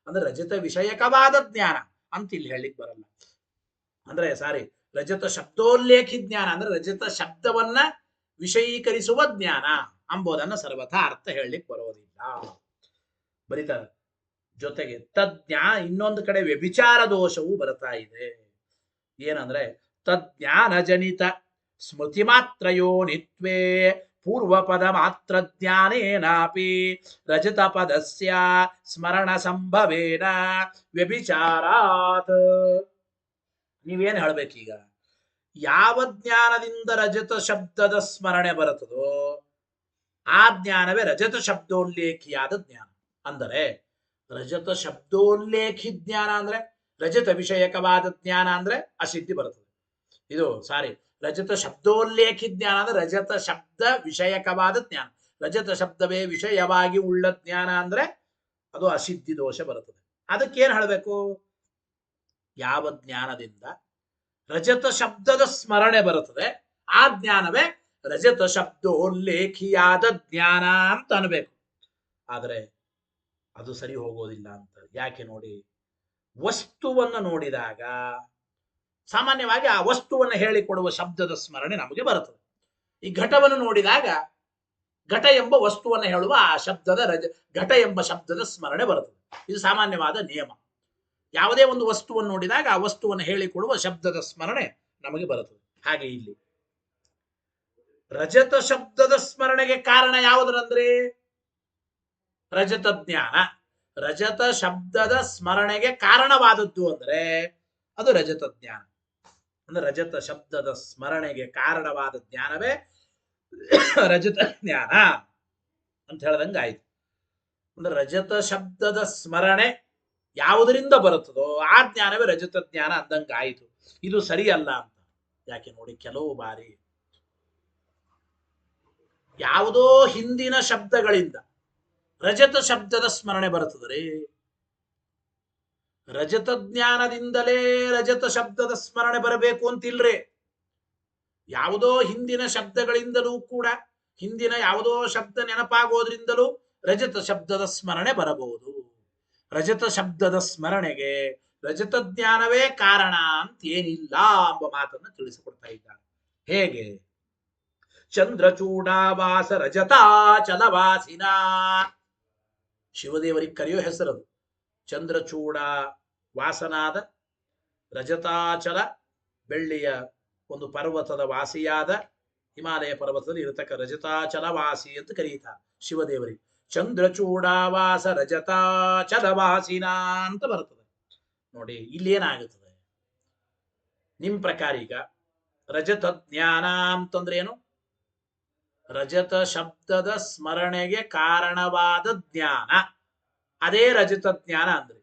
Speaker 1: ಅಂದ್ರೆ ರಜತ ವಿಷಯಕವಾದ ಜ್ಞಾನ ಅಂತ ಇಲ್ಲಿ ಹೇಳಲಿಕ್ಕೆ ಬರಲ್ಲ. ಅಂದ್ರೆ ರಜತ ಶಬ್ದೋಲ್ಲೇಖಿ ಜ್ಞಾನ ಅಂದ್ರೆ ರಜತ ಶಬ್ದವನ್ನ ವಿಷಯೀಕರಿಸುವ ಜ್ಞಾನ ಎಂಬುದನ್ನು ಸರ್ವಥಾ ಅರ್ಥ ಹೇಳಲಿಕ್ಕೆ ಬರೋದಿಲ್ಲ. ಬರೀತಾರೆ. ಜೊತೆಗೆ ತಜ್ಞಾನ ಇನ್ನೊಂದು ಕಡೆ ವ್ಯಭಿಚಾರ ದೋಷವೂ ಬರ್ತಾ ಇದೆ. ಏನಂದ್ರೆ ತಜ್ಞಾನ ಜನಿತ ಸ್ಮೃತಿ ಮಾತ್ರಯೋ ನಿತ್ವೇ ಪೂರ್ವ ಪದ ಮಾತ್ರ ಜ್ಞಾನೇನಾಪಿ ರಜತ ಪದಸ್ಯ ಸ್ಮರಣ ಸಂಭವೇನ ವ್ಯಭಿಚಾರಾತ್. ನೀವೇನ್ ಹೇಳ್ಬೇಕೀಗ? ಯಾವ ಜ್ಞಾನದಿಂದ ರಜತ ಶಬ್ದದ ಸ್ಮರಣೆ ಬರುತ್ತದೋ ಆ ಜ್ಞಾನವೇ ರಜತ ಶಬ್ದೋಲ್ಲೇಖಿಯಾದ ಜ್ಞಾನ. ಅಂದರೆ ರಜತ ಶಬ್ದೋಲ್ಲೇಖಿ ಜ್ಞಾನ ಅಂದ್ರೆ ರಜತ ವಿಷಯಕವಾದ ಜ್ಞಾನ ಅಂದ್ರೆ ಅಸಿದ್ಧಿ ಬರುತ್ತದೆ. ಇದು ರಜತ ಶಬ್ದೋಲ್ಲೇಖಿ ಜ್ಞಾನ ಅಂದ್ರೆ ರಜತ ಶಬ್ದ ವಿಷಯಕವಾದ ಜ್ಞಾನ. ರಜತ ಶಬ್ದವೇ ವಿಷಯವಾಗಿ ಉಳ್ಳ ಜ್ಞಾನ ಅಂದ್ರೆ ಅದು ಅಸಿದ್ಧಿ ದೋಷ ಬರುತ್ತದೆ. ಅದಕ್ಕೇನ್ ಹೇಳಬೇಕು? ಯಾವ ಜ್ಞಾನದಿಂದ ರಜತ ಶಬ್ದದ ಸ್ಮರಣೆ ಬರುತ್ತದೆ ಆ ಜ್ಞಾನವೇ ರಜತ ಶಬ್ದೋಲ್ಲೇಖಿಯಾದ ಜ್ಞಾನ ಅಂತ ಅನ್ಬೇಕು. ಆದರೆ ಅದು ಸರಿ ಹೋಗೋದಿಲ್ಲ ಅಂತ. ಯಾಕೆ ನೋಡಿ, ವಸ್ತುವನ್ನು ನೋಡಿದಾಗ ಸಾಮಾನ್ಯವಾಗಿ ಆ ವಸ್ತುವನ್ನು ಹೇಳಿಕೊಡುವ ಶಬ್ದದ ಸ್ಮರಣೆ ನಮಗೆ ಬರುತ್ತದೆ. ಈ ಘಟವನ್ನು ನೋಡಿದಾಗ ಘಟ ಎಂಬ ವಸ್ತುವನ್ನು ಹೇಳುವ ಆ ಶಬ್ದದ ಘಟ ಎಂಬ ಶಬ್ದದ ಸ್ಮರಣೆ ಬರುತ್ತದೆ. ಇದು ಸಾಮಾನ್ಯವಾದ ನಿಯಮ. ಯಾವುದೇ ಒಂದು ವಸ್ತುವನ್ನು ನೋಡಿದಾಗ ಆ ವಸ್ತುವನ್ನು ಹೇಳಿಕೊಡುವ ಶಬ್ದದ ಸ್ಮರಣೆ ನಮಗೆ ಬರುತ್ತದೆ. ಹಾಗೆ ಇಲ್ಲಿ ರಜತ ಶಬ್ದದ ಸ್ಮರಣೆಗೆ ಕಾರಣ ಯಾವುದರಂದ್ರೆ ರಜತ ಜ್ಞಾನ. ರಜತ ಶಬ್ದದ ಸ್ಮರಣೆಗೆ ಕಾರಣವಾದದ್ದು ಅಂದ್ರೆ ಅದು ರಜತ ಜ್ಞಾನ. ಅಂದ್ರೆ ರಜತ ಶಬ್ದದ ಸ್ಮರಣೆಗೆ ಕಾರಣವಾದ ಜ್ಞಾನವೇ ರಜತ ಜ್ಞಾನ ಅಂತ ಹೇಳ್ದಂಗೆ ಆಯ್ತು. ಅಂದ್ರೆ ರಜತ ಶಬ್ದದ ಸ್ಮರಣೆ ಯಾವುದರಿಂದ ಬರುತ್ತದೋ ಆ ಜ್ಞಾನವೇ ರಜತ ಜ್ಞಾನ ಅಂದಂಗೆ ಆಯಿತು. ಇದು ಸರಿಯಲ್ಲ ಅಂತ. ಯಾಕೆ ನೋಡಿ, ಕೆಲವು ಬಾರಿ ಯಾವುದೋ ಹಿಂದಿನ ಶಬ್ದಗಳಿಂದ ರಜತ ಶಬ್ದದ ಸ್ಮರಣೆ ಬರುತ್ತದೆ. ರಜತ ಜ್ಞಾನದಿಂದಲೇ ರಜತ ಶಬ್ದದ ಸ್ಮರಣೆ ಬರಬೇಕು ಅಂತಿಲ್ರಿ. ಯಾವುದೋ ಹಿಂದಿನ ಶಬ್ದಗಳಿಂದಲೂ ಕೂಡ ಹಿಂದಿನ ಯಾವುದೋ ಶಬ್ದ ನೆನಪಾಗೋದ್ರಿಂದಲೂ ರಜತ ಶಬ್ದದ ಸ್ಮರಣೆ ಬರಬಹುದು. ರಜತ ಶಬ್ದದ ಸ್ಮರಣೆಗೆ ರಜತ ಜ್ಞಾನವೇ ಕಾರಣ ಅಂತ ಏನಿಲ್ಲ ಎಂಬ ಮಾತನ್ನು ತಿಳಿಸಿಕೊಡ್ತಾ ಇದ್ದಾನೆ. ಹೇಗೆ? ಚಂದ್ರಚೂಡಾವಾಸ ರಜತಾಚಲವಾಸಿನ. ಶಿವದೇವರಿಗೆ ಕರೆಯೋ ಹೆಸರದು. ಚಂದ್ರಚೂಡ ವಾಸನಾದ ರಜತಾಚಲ, ಬೆಳ್ಳಿಯ ಒಂದು ಪರ್ವತದ ವಾಸಿಯಾದ ಹಿಮಾಲಯ ಪರ್ವತದಲ್ಲಿ ಇರತಕ್ಕ ರಜತಾಚಲ ವಾಸಿ ಅಂತ ಕರೀತಾರೆ ಶಿವದೇವರಿಗೆ. ಚಂದ್ರಚೂಡಾವಾಸ ರಜತಾಚಲವಾಸಿನ ಅಂತ ಬರ್ತದೆ. ನೋಡಿ ಇಲ್ಲಿ ಏನಾಗುತ್ತದೆ ನಿಮ್ ಪ್ರಕಾರ? ಈಗ ರಜತ ಜ್ಞಾನ ಅಂತಂದ್ರೆ ಏನು? ರಜತ ಶಬ್ದದ ಸ್ಮರಣೆಗೆ ಕಾರಣವಾದ ಜ್ಞಾನ, ಅದೇ ರಜತ ಜ್ಞಾನ ಅಂದ್ರೆ.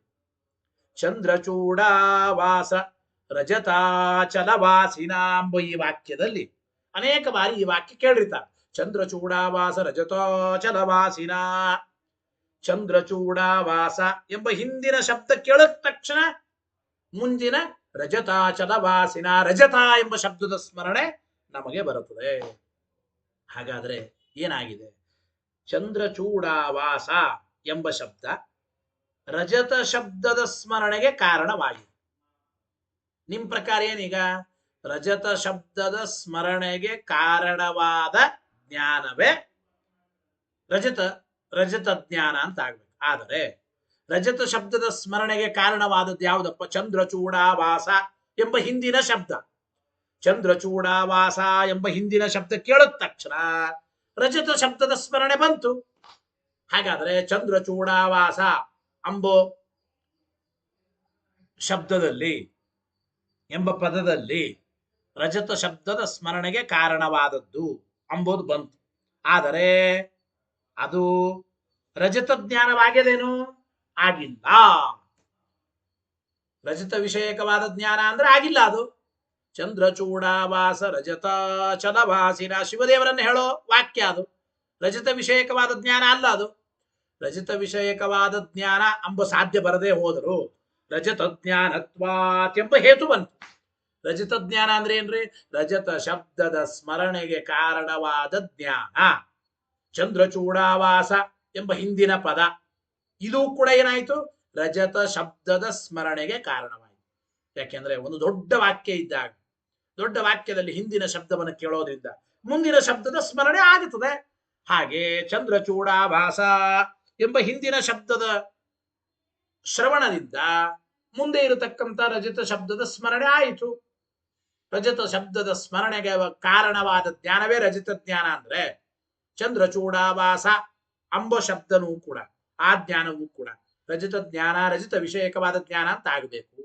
Speaker 1: ಚಂದ್ರಚೂಡಾವಾಸ ರಜತಾಚಲವಾಸಿನ ಎಂಬ ಈ ವಾಕ್ಯದಲ್ಲಿ ಅನೇಕ ಬಾರಿ ಈ ವಾಕ್ಯ ಕೇಳಿರ್ತಾರೆ. ಚಂದ್ರಚೂಡಾವಾಸ ರಜತಾಚಲವಾಸಿನ. ಚಂದ್ರಚೂಡಾವಾಸ ಎಂಬ ಹಿಂದಿನ ಶಬ್ದ ಕೇಳಿದ ತಕ್ಷಣ ಮುಂದಿನ ರಜತಾಚಲವಾಸಿನ ರಜತ ಎಂಬ ಶಬ್ದದ ಸ್ಮರಣೆ ನಮಗೆ ಬರುತ್ತದೆ. ಹಾಗಾದ್ರೆ ಏನಾಗಿದೆ? ಚಂದ್ರಚೂಡಾವಾಸ ಎಂಬ ಶಬ್ದ ರಜತ ಶಬ್ದದ ಸ್ಮರಣೆಗೆ ಕಾರಣವಾಗಿದೆ. ನಿಮ್ ಪ್ರಕಾರ ಏನೀಗ? ರಜತ ಶಬ್ದದ ಸ್ಮರಣೆಗೆ ಕಾರಣವಾದ ಜ್ಞಾನವೇ ರಜತ ಜ್ಞಾನ ಅಂತ ಆಗ್ಬೇಕು. ಆದರೆ ರಜತ ಶಬ್ದದ ಸ್ಮರಣೆಗೆ ಕಾರಣವಾದದ್ದು ಯಾವುದಪ್ಪ? ಚಂದ್ರಚೂಡಾವಾಸ ಎಂಬ ಹಿಂದಿನ ಶಬ್ದ. ಚಂದ್ರಚೂಡಾವಾಸ ಎಂಬ ಹಿಂದಿನ ಶಬ್ದ ಕೇಳಿದ ತಕ್ಷಣ ರಜತ ಶಬ್ದದ ಸ್ಮರಣೆ ಬಂತು. ಹಾಗಾದ್ರೆ ಚಂದ್ರಚೂಡಾವಾಸ ಎಂಬೋ ಶಬ್ದದಲ್ಲಿ ಎಂಬ ಪದದಲ್ಲಿ ರಜತ ಶಬ್ದದ ಸ್ಮರಣೆಗೆ ಕಾರಣವಾದದ್ದು ಅಂಬೋದು ಬಂತು. ಆದರೆ ಅದು ರಜತ ಜ್ಞಾನವಾಗ್ಯದೇನು? ಆಗಿಲ್ಲ. ರಜತ ವಿಷಯಕವಾದ ಜ್ಞಾನ ಅಂದ್ರೆ ಆಗಿಲ್ಲ ಅದು. ಚಂದ್ರಚೂಡಾವಾಸ ರಜತ ಚಲವಾಸಿನ ಶಿವದೇವರನ್ನು ಹೇಳೋ ವಾಕ್ಯ ಅದು. ರಜತ ವಿಷಯಕವಾದ ಜ್ಞಾನ ಅಲ್ಲ ಅದು. ರಜತ ವಿಷಯಕವಾದ ಜ್ಞಾನ ಎಂಬ ಸಾಧ್ಯ ಬರದೇ ಹೋದರು ರಜತ ಜ್ಞಾನತ್ವಾತ್ ಎಂಬ ಹೇತು ಬಂತು. ರಜತ ಜ್ಞಾನ ಅಂದ್ರೆ ಏನ್ರಿ? ರಜತ ಶಬ್ದದ ಸ್ಮರಣೆಗೆ ಕಾರಣವಾದ ಜ್ಞಾನ. ಚಂದ್ರಚೂಡಾವಾಸ ಎಂಬ ಹಿಂದಿನ ಪದ ಇದು ಕೂಡ ಏನಾಯ್ತು? ರಜತ ಶಬ್ದದ ಸ್ಮರಣೆಗೆ ಕಾರಣವಾಯಿತು. ಯಾಕೆಂದ್ರೆ ಒಂದು ದೊಡ್ಡ ವಾಕ್ಯ ಇದ್ದಾಗ ದೊಡ್ಡ ವಾಕ್ಯದಲ್ಲಿ ಹಿಂದಿನ ಶಬ್ದವನ್ನು ಕೇಳೋದ್ರಿಂದ ಮುಂದಿನ ಶಬ್ದದ ಸ್ಮರಣೆ ಆಗುತ್ತದೆ. ಹಾಗೆ ಚಂದ್ರಚೂಡಾಭಾಸ ಎಂಬ ಹಿಂದಿನ ಶಬ್ದದ ಶ್ರವಣದಿಂದ ಮುಂದೆ ಇರತಕ್ಕಂಥ ರಜತ ಶಬ್ದದ ಸ್ಮರಣೆ ಆಯಿತು. ರಜತ ಶಬ್ದದ ಸ್ಮರಣೆಗೆ ಕಾರಣವಾದ ಜ್ಞಾನವೇ ರಜತ ಜ್ಞಾನ. ಅಂದ್ರೆ ಚಂದ್ರಚೂಡಾಭಾಸ ಅಂಬ ಶಬ್ದನೂ ಕೂಡ ಆ ಜ್ಞಾನವೂ ಕೂಡ ರಜತ ಜ್ಞಾನ, ರಜತ ವಿಷಯಕವಾದ ಜ್ಞಾನ ಅಂತ ಆಗಬೇಕು.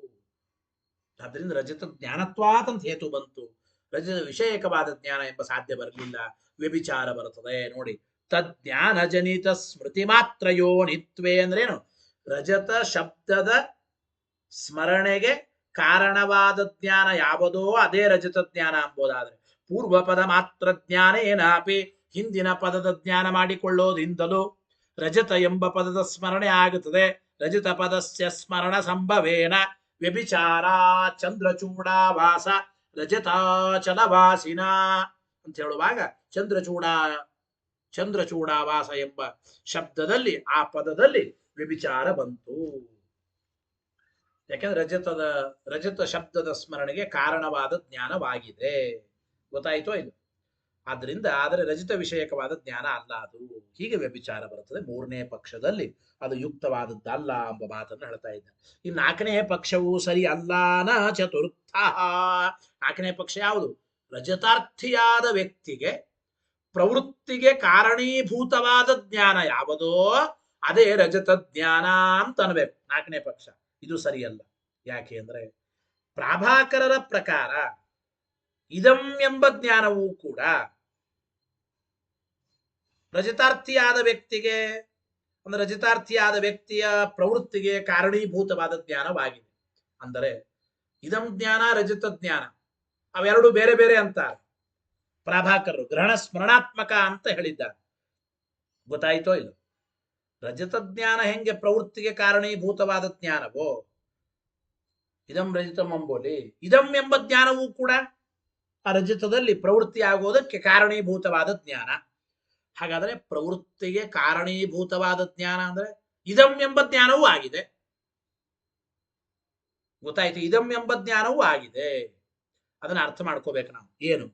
Speaker 1: ಆದ್ರಿಂದ ರಜತ ಜ್ಞಾನತ್ವಾತ್ ಅಂತ ಹೇತು ಬಂತು. ರಜತ ವಿಷಯಕವಾದ ಜ್ಞಾನ ಎಂಬ ಸಾಧ್ಯ ಬರಲಿಲ್ಲ, ವ್ಯಭಿಚಾರ ಬರುತ್ತದೆ. ನೋಡಿ, ತಜ್ಞಾನ ಜನಿತ ಸ್ಮೃತಿ ಮಾತ್ರ ಯೋನಿತ್ವೇ ಅಂದ್ರೇನು? ರಜತ ಶಬ್ದದ ಸ್ಮರಣೆಗೆ ಕಾರಣವಾದ ಜ್ಞಾನ ಯಾವುದೋ ಅದೇ ರಜತ ಜ್ಞಾನ ಎಂಬುದಾದ್ರೆ, ಪೂರ್ವ ಪದ ಮಾತ್ರ ಜ್ಞಾನ ಏನಾಪಿ ಹಿಂದಿನ ಪದದ ಜ್ಞಾನ ಮಾಡಿಕೊಳ್ಳೋದ್ರಿಂದಲೂ ರಜತ ಎಂಬ ಪದದ ಸ್ಮರಣೆ ಆಗುತ್ತದೆ. ರಜತ ಪದಸ್ಯ ಸ್ಮರಣ ಸಂಭವೇನ ವ್ಯಭಿಚಾರ ಚಂದ್ರಚೂಡಾವಾಸ ರಜತಾಚಲವಾಸಿನ ಅಂತ ಹೇಳುವಾಗ ಚಂದ್ರಚೂಡಾವಾಸ ಎಂಬ ಶಬ್ದದಲ್ಲಿ ಆ ಪದದಲ್ಲಿ ವ್ಯಭಿಚಾರ ಬಂತು. ಯಾಕೆಂದ್ರೆ ರಜತ ಶಬ್ದದ ಸ್ಮರಣೆಗೆ ಕಾರಣವಾದ ಜ್ಞಾನವಾಗಿದೆ. ಗೊತ್ತಾಯ್ತೋ ಇದು? ಆದ್ರಿಂದ ಆದರೆ ರಜತ ವಿಷಯಕವಾದ ಜ್ಞಾನ ಅಲ್ಲ ಅದು. ಹೀಗೆ ವ್ಯಭಿಚಾರ ಬರುತ್ತದೆ. ಮೂರನೇ ಪಕ್ಷದಲ್ಲಿ ಅದು ಯುಕ್ತವಾದದ್ದಲ್ಲ ಎಂಬ ಮಾತನ್ನು ಹೇಳ್ತಾ ಇದ್ದ. ಈ ನಾಲ್ಕನೇ ಪಕ್ಷವು ಸರಿ ಅಲ್ಲಾನ ಚತುರ್ಥ. ನಾಲ್ಕನೇ ಪಕ್ಷ ಯಾವುದು? ರಜತಾರ್ಥಿಯಾದ ವ್ಯಕ್ತಿಗೆ ಪ್ರವೃತ್ತಿಗೆ ಕಾರಣೀಭೂತವಾದ ಜ್ಞಾನ ಯಾವುದೋ ಅದೇ ರಜತ ಜ್ಞಾನ ಅಂತ ಅನ್ಬೇಕು. ನಾಲ್ಕನೇ ಪಕ್ಷ ಇದು ಸರಿಯಲ್ಲ. ಯಾಕೆ ಅಂದ್ರೆ ಪ್ರಾಭಾಕರರ ಪ್ರಕಾರ ಇದಂ ಎಂಬ ಜ್ಞಾನವೂ ಕೂಡ ರಜತಾರ್ಥಿಯಾದ ವ್ಯಕ್ತಿಗೆ ಅಂದ್ರೆ ರಜತಾರ್ಥಿಯಾದ ವ್ಯಕ್ತಿಯ ಪ್ರವೃತ್ತಿಗೆ ಕಾರಣೀಭೂತವಾದ ಜ್ಞಾನವಾಗಿದೆ. ಅಂದರೆ ಇದಂ ಜ್ಞಾನ, ರಜತ ಜ್ಞಾನ ಅವೆರಡು ಬೇರೆ ಬೇರೆ ಅಂತಾರೆ ಪ್ರಾಭಾಕರರು. ಗ್ರಹಣ ಸ್ಮರಣಾತ್ಮಕ ಅಂತ ಹೇಳಿದ್ದಾರೆ. ಗೊತ್ತಾಯ್ತೋ ಇಲ್ಲ? ರಜತ ಜ್ಞಾನ ಹೆಂಗೆ ಪ್ರವೃತ್ತಿಗೆ ಕಾರಣೀಭೂತವಾದ ಜ್ಞಾನವೋ ಇದಂ ರಜತಂ ಎಂಬೋಲಿ, ಇದಂ ಎಂಬ ಜ್ಞಾನವೂ ಕೂಡ ಆ ರಜತದಲ್ಲಿ ಪ್ರವೃತ್ತಿ ಆಗೋದಕ್ಕೆ ಕಾರಣೀಭೂತವಾದ ಜ್ಞಾನ. ಹಾಗಾದ್ರೆ ಪ್ರವೃತ್ತಿಗೆ ಕಾರಣೀಭೂತವಾದ ಜ್ಞಾನ ಅಂದ್ರೆ ಇದಂ ಎಂಬ ಜ್ಞಾನವೂ ಆಗಿದೆ. ಗೊತ್ತಾಯ್ತು? ಇದಂ ಎಂಬ ಜ್ಞಾನವೂ ಆಗಿದೆ. ಅದನ್ನ ಅರ್ಥ ಮಾಡ್ಕೋಬೇಕು ನಾವು. ಏನು?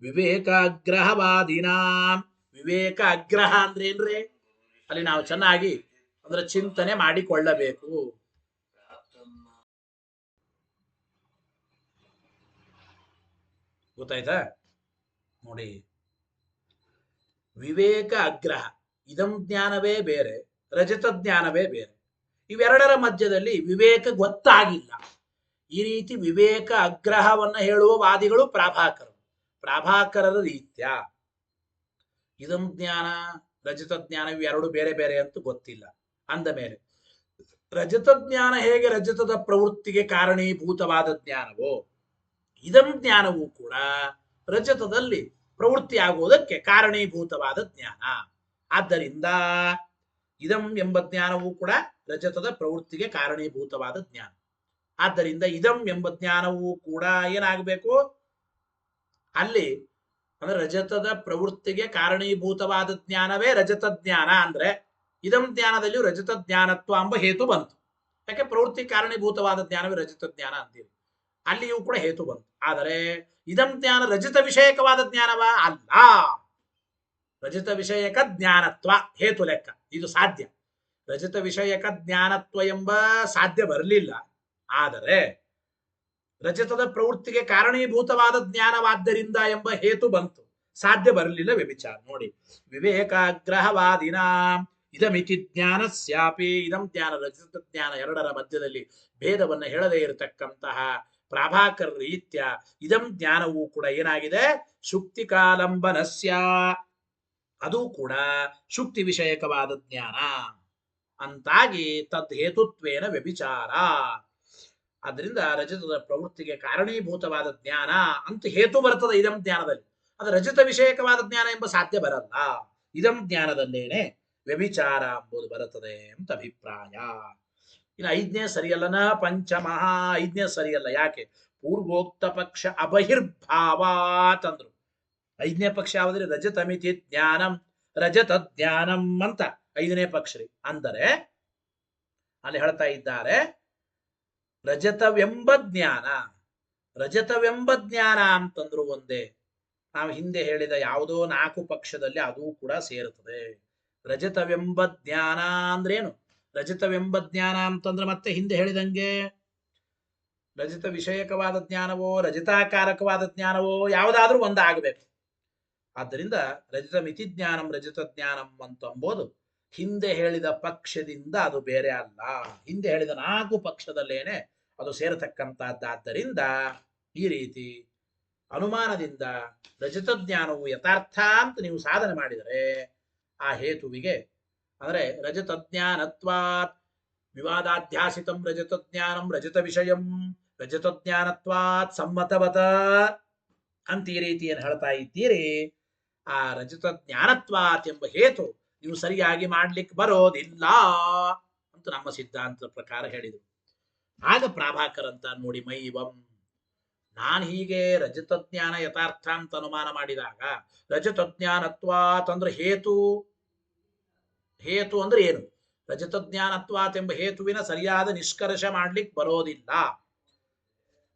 Speaker 1: ವಿವೇಕಾಗ್ರಹವಾದಿನ. ವಿವೇಕ ಅಗ್ರಹ ಅಂದ್ರೆ ಏನ್ರಿ? ಅಲ್ಲಿ ನಾವು ಚೆನ್ನಾಗಿ ಅಂದ್ರೆ ಚಿಂತನೆ ಮಾಡಿಕೊಳ್ಳಬೇಕು. ಗೊತ್ತಾಯ್ತಾ? ನೋಡಿ, ವಿವೇಕ ಅಗ್ರಹ ಇದಂ ಜ್ಞಾನವೇ ಬೇರೆ, ರಜತ ಜ್ಞಾನವೇ ಬೇರೆ. ಇವೆರಡರ ಮಧ್ಯದಲ್ಲಿ ವಿವೇಕ ಗೊತ್ತಾಗಿಲ್ಲ. ಈ ರೀತಿ ವಿವೇಕ ಅಗ್ರಹವನ್ನ ಹೇಳುವ ವಾದಿಗಳು ಪ್ರಾಭಾಕರರ ರೀತ್ಯ ಇದಂ ಜ್ಞಾನ, ರಜತ ಜ್ಞಾನ ಇವೆರಡು ಬೇರೆ ಬೇರೆ ಅಂತ ಗೊತ್ತಿಲ್ಲ ಅಂದ ಮೇಲೆ ರಜತ ಜ್ಞಾನ ಹೇಗೆ ರಜತದ ಪ್ರವೃತ್ತಿಗೆ ಕಾರಣೀಭೂತವಾದ ಜ್ಞಾನವೋ ಇದಂ ಜ್ಞಾನವೂ ಕೂಡ ರಜತದಲ್ಲಿ ಪ್ರವೃತ್ತಿ ಆಗುವುದಕ್ಕೆ ಕಾರಣೀಭೂತವಾದ ಜ್ಞಾನ. ಆದ್ದರಿಂದ ಇದಂ ಎಂಬ ಜ್ಞಾನವೂ ಕೂಡ ರಜತದ ಪ್ರವೃತ್ತಿಗೆ ಕಾರಣೀಭೂತವಾದ ಜ್ಞಾನ. ಆದ್ದರಿಂದ ಇದಂ ಎಂಬ ಜ್ಞಾನವೂ ಕೂಡ ಏನಾಗಬೇಕು? ಅಲ್ಲಿ ಅಂದ್ರೆ ರಜತದ ಪ್ರವೃತ್ತಿಗೆ ಕಾರಣೀಭೂತವಾದ ಜ್ಞಾನವೇ ರಜತ ಜ್ಞಾನ. ಅಂದ್ರೆ ಇದಂ ಜ್ಞಾನದಲ್ಲಿಯೂ ರಜತ ಜ್ಞಾನತ್ವ ಎಂಬ ಹೇತು ಬಂತು. ಯಾಕೆ? ಪ್ರವೃತ್ತಿ ಕಾರಣೀಭೂತವಾದ ಜ್ಞಾನವೇ ರಜತ ಜ್ಞಾನ ಅಂತೀವಿ. ಅಲ್ಲಿಯೂ ಕೂಡ ಹೇತು ಬಂತು. ಆದರೆ ಇದಂ ಜ್ಞಾನ ರಜತ ವಿಷಯಕವಾದ ಜ್ಞಾನವ ಅಲ್ಲ. ರಜತ ವಿಷಯಕ ಜ್ಞಾನತ್ವ ಹೇತು ಲೆಕ್ಕ ಇದು ಸಾಧ್ಯ. ರಜತ ವಿಷಯಕ ಜ್ಞಾನತ್ವ ಎಂಬ ಸಾಧ್ಯ ಬರಲಿಲ್ಲ. ಆದರೆ ರಜತದ ಪ್ರವೃತ್ತಿಗೆ ಕಾರಣೀಭೂತವಾದ ಜ್ಞಾನವಾದ್ದರಿಂದ ಎಂಬ ಹೇತು ಬಂತು, ಸಾಧ್ಯ ಬರಲಿಲ್ಲ. ವ್ಯಭಿಚಾರ. ನೋಡಿ, ವಿವೇಕಾಗ್ರಹವಾದಿನ ಇದಮಿತಿ ಜ್ಞಾನಸ್ಯಾಪಿ. ಇದಂ ಜ್ಞಾನ, ರಜತ ಜ್ಞಾನ ಎರಡರ ಮಧ್ಯದಲ್ಲಿ ಭೇದವನ್ನು ಹೇಳದೇ ಇರತಕ್ಕಂತಹ ಪ್ರಾಭಾಕರ ರೀತ್ಯ ಇದಂ ಜ್ಞಾನವೂ ಕೂಡ ಏನಾಗಿದೆ? ಶುಕ್ತಿಕಾಲಂಬನಸ್ಯ, ಅದು ಕೂಡ ಶುಕ್ತಿ ವಿಷಯಕವಾದ ಜ್ಞಾನ ಅಂತಾಗಿ ತದ್ ಹೇತುತ್ವೇನ ವ್ಯಭಿಚಾರ. ಆದ್ರಿಂದ ರಜತದ ಪ್ರವೃತ್ತಿಗೆ ಕಾರಣೀಭೂತವಾದ ಜ್ಞಾನ ಅಂತ ಹೇತು ಬರ್ತದೆ ಇದಂ ಜ್ಞಾನದಲ್ಲಿ. ಅದು ರಜತ ವಿಷಯಕವಾದ ಜ್ಞಾನ ಎಂಬ ಸಾಧ್ಯ ಬರಲ್ಲ. ಇದಂ ಜ್ಞಾನದಲ್ಲೇನೆ ವ್ಯಭಿಚಾರ ಎಂಬುದು ಬರುತ್ತದೆ ಅಂತ ಅಭಿಪ್ರಾಯ. ಇನ್ನು ಐದನೇ ಸರಿಯಲ್ಲನ ಪಂಚಮಃ. ಐದನೇ ಸರಿಯಲ್ಲ. ಯಾಕೆ? ಪೂರ್ವೋಕ್ತ ಪಕ್ಷ ಅಬಹಿರ್ಭಾವಾತ್ ಅಂದ್ರು. ಐದನೇ ಪಕ್ಷ ಯಾವುದ್ರೆ? ರಜತಮಿತಿ ಜ್ಞಾನಂ ರಜತ ಜ್ಞಾನಂ ಅಂತ ಐದನೇ ಪಕ್ಷ ರೀ. ಅಂದರೆ ಅಲ್ಲಿ ಹೇಳ್ತಾ ಇದ್ದಾರೆ ರಜತವೆಂಬ ಜ್ಞಾನ. ರಜತವೆಂಬ ಜ್ಞಾನ ಅಂತಂದ್ರು ಒಂದೇ. ನಾವು ಹಿಂದೆ ಹೇಳಿದ ಯಾವುದೋ 4 ಪಕ್ಷದಲ್ಲಿ ಅದು ಕೂಡ ಸೇರುತ್ತದೆ. ರಜತವೆಂಬ ಜ್ಞಾನ ಅಂದ್ರೇನು? ರಜತವೆಂಬ ಜ್ಞಾನ ಅಂತಂದ್ರೆ ಮತ್ತೆ ಹಿಂದೆ ಹೇಳಿದಂಗೆ ರಜತ ವಿಷಯಕವಾದ ಜ್ಞಾನವೋ ರಜತಾಕಾರಕವಾದ ಜ್ಞಾನವೋ ಯಾವುದಾದ್ರೂ ಒಂದಾಗಬೇಕು. ಆದ್ದರಿಂದ ರಜತ ಮಿತಿ ಜ್ಞಾನಂ ರಜತ ಜ್ಞಾನಂ ಅಂತಂಬೋದು ಹಿಂದೆ ಹೇಳಿದ ಪಕ್ಷದಿಂದ ಅದು ಬೇರೆ ಅಲ್ಲ. ಹಿಂದೆ ಹೇಳಿದ 4 ಪಕ್ಷದಲ್ಲೇನೆ ಅದು ಸೇರತಕ್ಕಂಥದ್ದಾದ್ದರಿಂದ ಈ ರೀತಿ ಅನುಮಾನದಿಂದ ರಜತ ಜ್ಞಾನವು ಯಥಾರ್ಥ ಅಂತ ನೀವು ಸಾಧನೆ ಮಾಡಿದರೆ ಆ ಹೇತುವಿಗೆ ಅಂದರೆ ರಜತ ಜ್ಞಾನತ್ವಾತ್ ವಿವಾದಾಧ್ಯಾಸಿತಂ ರಜತ ಜ್ಞಾನಂ ರಜತ ವಿಷಯಂ ರಜತ ಜ್ಞಾನತ್ವಾತ್ ಸಮ್ಮತವತ ಅಂತ ಈ ರೀತಿ ಏನು ಹೇಳ್ತಾ ಇದ್ದೀರಿ. ಆ ರಜತ ಜ್ಞಾನತ್ವಾತ್ ಎಂಬ ಹೇತು ನೀವು ಸರಿಯಾಗಿ ಮಾಡ್ಲಿಕ್ಕೆ ಬರೋದಿಲ್ಲ ಅಂತ ನಮ್ಮ ಸಿದ್ಧಾಂತದ ಪ್ರಕಾರ ಹೇಳಿದರು. ಆಗ ಪ್ರಾಭಾಕರ್ ಅಂತ ನೋಡಿ ಮೈವಂ, ನಾನು ಹೀಗೆ ರಜತ ಜ್ಞಾನ ಯಥಾರ್ಥ ಅಂತ ಅನುಮಾನ ಮಾಡಿದಾಗ ರಜತ ಜ್ಞಾನತ್ವಾತ್ ಅಂದ್ರೆ ಹೇತು. ಹೇತು ಅಂದ್ರೆ ಏನು? ರಜತ ಜ್ಞಾನತ್ವಾತ್ ಎಂಬ ಹೇತುವಿನ ಸರಿಯಾದ ನಿಷ್ಕರ್ಷ ಮಾಡ್ಲಿಕ್ಕೆ ಬರೋದಿಲ್ಲ